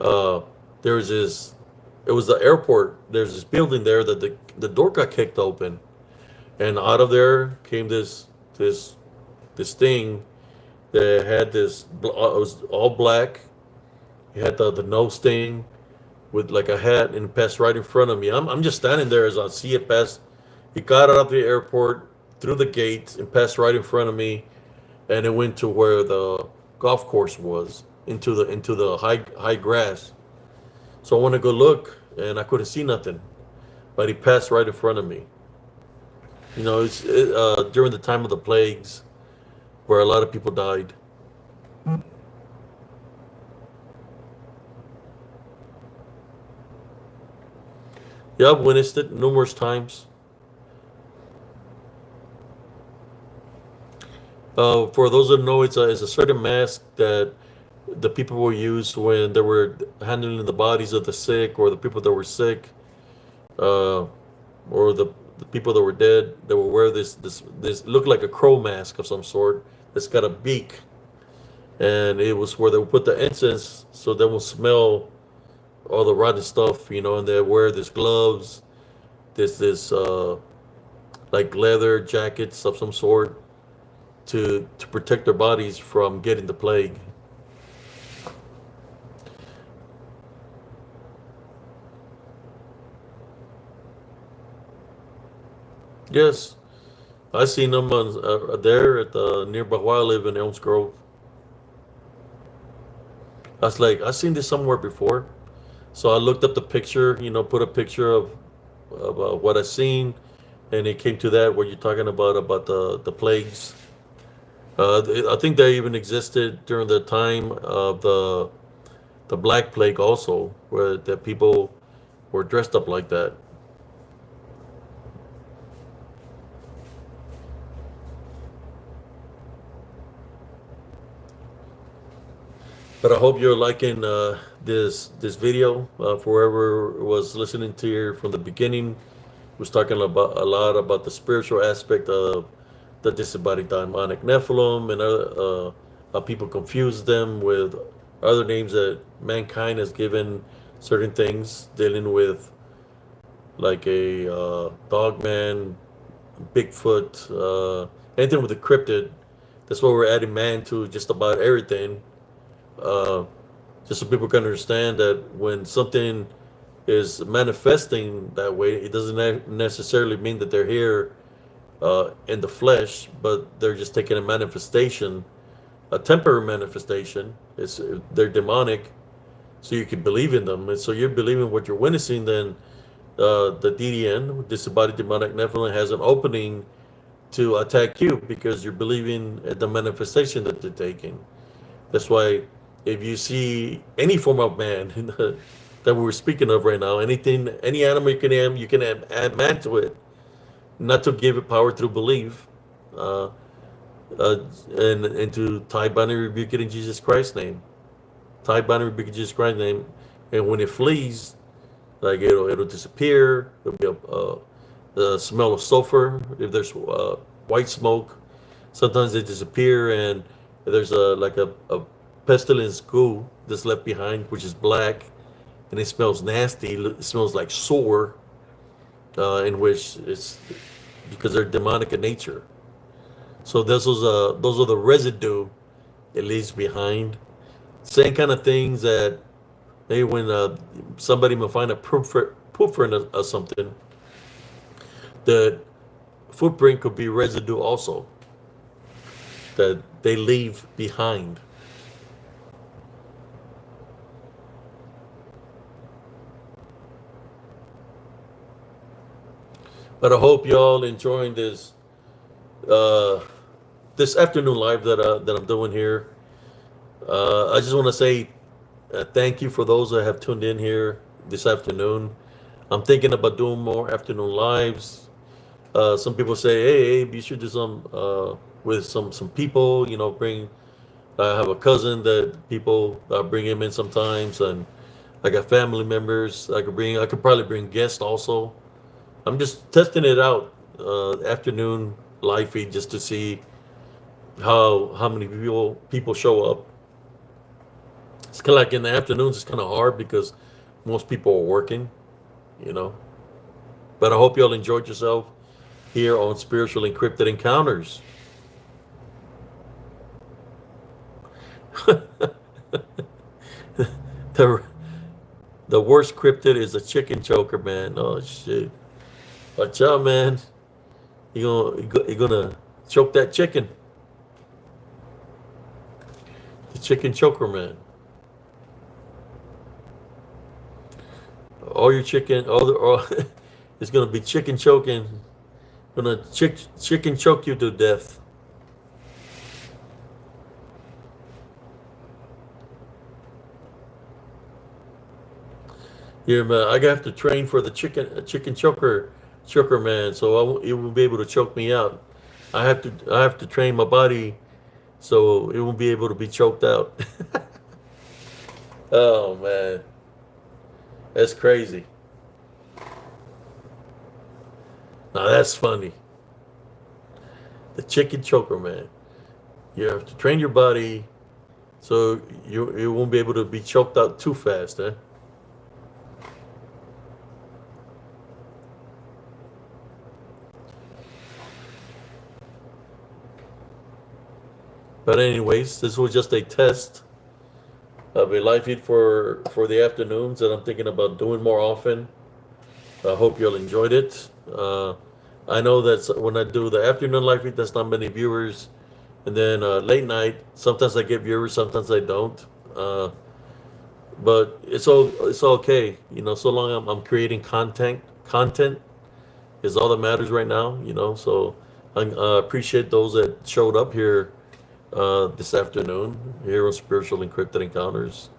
uh, there was this. It was the airport. There's this building there that the door got kicked open, and out of there came this thing that had it was all black. It had the nose thing with like a hat, and it passed right in front of me. I'm just standing there as I see it pass. It got out of the airport through the gate and passed right in front of me, and it went to where the golf course was, into the high grass. So I went to go look, and I couldn't see nothing, but he passed right in front of me. It's during the time of the plagues, where a lot of people died. Yeah, I've witnessed it numerous times. For those that know, it's a certain mask that the people will use when they were handling the bodies of the sick, or the people that were sick, uh, or the people that were dead. They will wear this look like a crow mask of some sort that's got a beak, and it was where they would put the incense so they will smell all the rotten stuff, and they wear these gloves, this like leather jackets of some sort to protect their bodies from getting the plague. Yes, I seen them there at the nearby where I live in Elms Grove. I was like, I seen this somewhere before. So I looked up the picture, put a picture of what I seen, and it came to that what you're talking about the plagues. I think they even existed during the time of the Black Plague also, where the people were dressed up like that. But I hope you're liking this video. For whoever was listening to here from the beginning, was talking about a lot about the spiritual aspect of the disembodied demonic Nephilim, and how people confuse them with other names that mankind has given certain things dealing with, like a dogman, Bigfoot, anything with the cryptid. That's why we're adding man to just about everything. Uh, just so people can understand that when something is manifesting that way, it doesn't necessarily mean that they're here in the flesh, but they're just taking a manifestation, a temporary manifestation. It's they're demonic, so you can believe in them, and so you're believing what you're witnessing. Then the DDN, Disembodied Demonic Nephilim, has an opening to attack you because you're believing in the manifestation that they're taking. That's why if you see any form of man that we're speaking of right now, anything, any animal you can add man to it, not to give it power through belief, uh, and to tie binary rebuke it in Jesus Christ's name. Tie binary rebuke in Jesus Christ's name, and when it flees, like it'll disappear. It'll be the smell of sulfur. If there's white smoke, sometimes they disappear, and there's a pestilence goo that's left behind, which is black, and it smells nasty. It smells like sore, in which it's because they're demonic in nature. So those are the residue it leaves behind. Same kind of things that maybe when somebody may find a footprint or something, the footprint could be residue also that they leave behind. But I hope y'all enjoying uh, this afternoon live that I'm doing here. I just want to say thank you for those that have tuned in here this afternoon. I'm thinking about doing more afternoon lives. Some people say, "Hey, Abe, you should do some with some people." You know, bring. I have a cousin that people bring him in sometimes, and I got family members. I could bring. I could probably bring guests also. I'm just testing it out, afternoon live feed, just to see how many people show up. It's kind of like in the afternoons. It's kind of hard because most people are working, you know. But I hope y'all enjoyed yourself here on Spiritual Encrypted Encounters. the the worst cryptid is a chicken choker, man. Oh shit! Watch out, man. You're gonna choke that chicken. The chicken choker, man. All your chicken, it's gonna be chicken choking. Gonna chicken choke you to death. Yeah, man. I have to train for the chicken choker, man. So it won't be able to choke me out. I have to train my body so it won't be able to be choked out. Oh man, that's crazy. Now that's funny. The chicken choker, man. You have to train your body so you won't be able to be choked out too fast, eh? But anyways, this was just a test of a live feed for the afternoons that I'm thinking about doing more often. I hope y'all enjoyed it. I know that when I do the afternoon live feed, that's not many viewers, and then late night, sometimes I get viewers, sometimes I don't. But it's okay, you know. So long I'm creating content is all that matters right now, you know. So I appreciate those that showed up here this afternoon here on Spiritual Encrypted Encounters.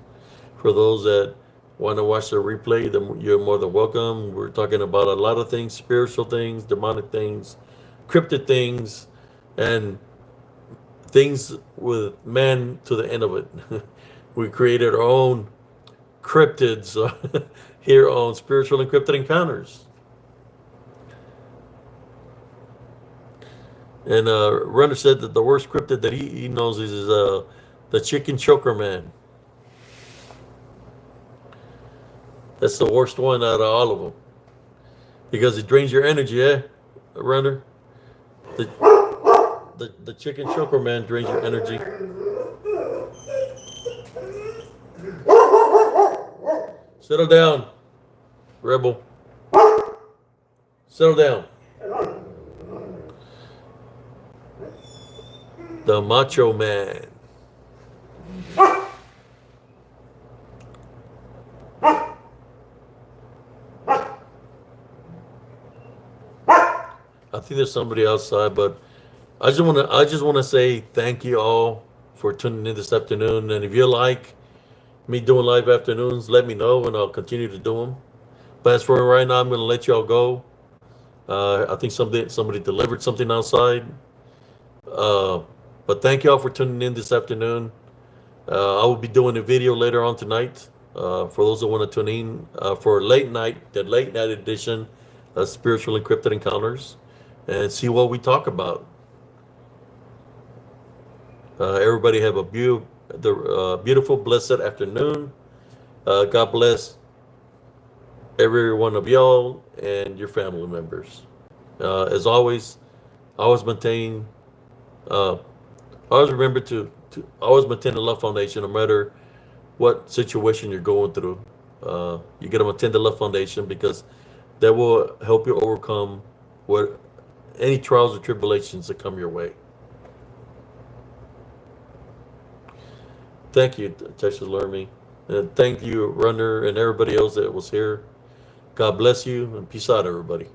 For those that want to watch the replay, then you're more than welcome. We're talking about a lot of things: spiritual things, demonic things, cryptid things, and things with man to the end of it. We created our own cryptids here on Spiritual Encrypted Encounters. And Runner said that the worst cryptid that he knows is the chicken choker man. That's the worst one out of all of them. Because it drains your energy, eh, Runner? The chicken choker man drains your energy. Settle down, Rebel. Settle down. The Macho Man. I think there's somebody outside, but I just want to say thank you all for tuning in this afternoon. And if you like me doing live afternoons, let me know, and I'll continue to do them. But as for right now, I'm going to let y'all go. I think somebody delivered something outside. But thank y'all for tuning in this afternoon. I will be doing a video later on tonight for those that want to tune in for the late night edition of Spiritual Encrypted Encounters, and see what we talk about. Everybody have a beautiful, blessed afternoon. God bless every one of y'all and your family members. As always, always maintain. Always remember to always maintain the love foundation, no matter what situation you're going through. You got to maintain the love foundation, because that will help you overcome any trials or tribulations that come your way. Thank you, Texas Lermy. And thank you, Runner, and everybody else that was here. God bless you, and peace out, everybody.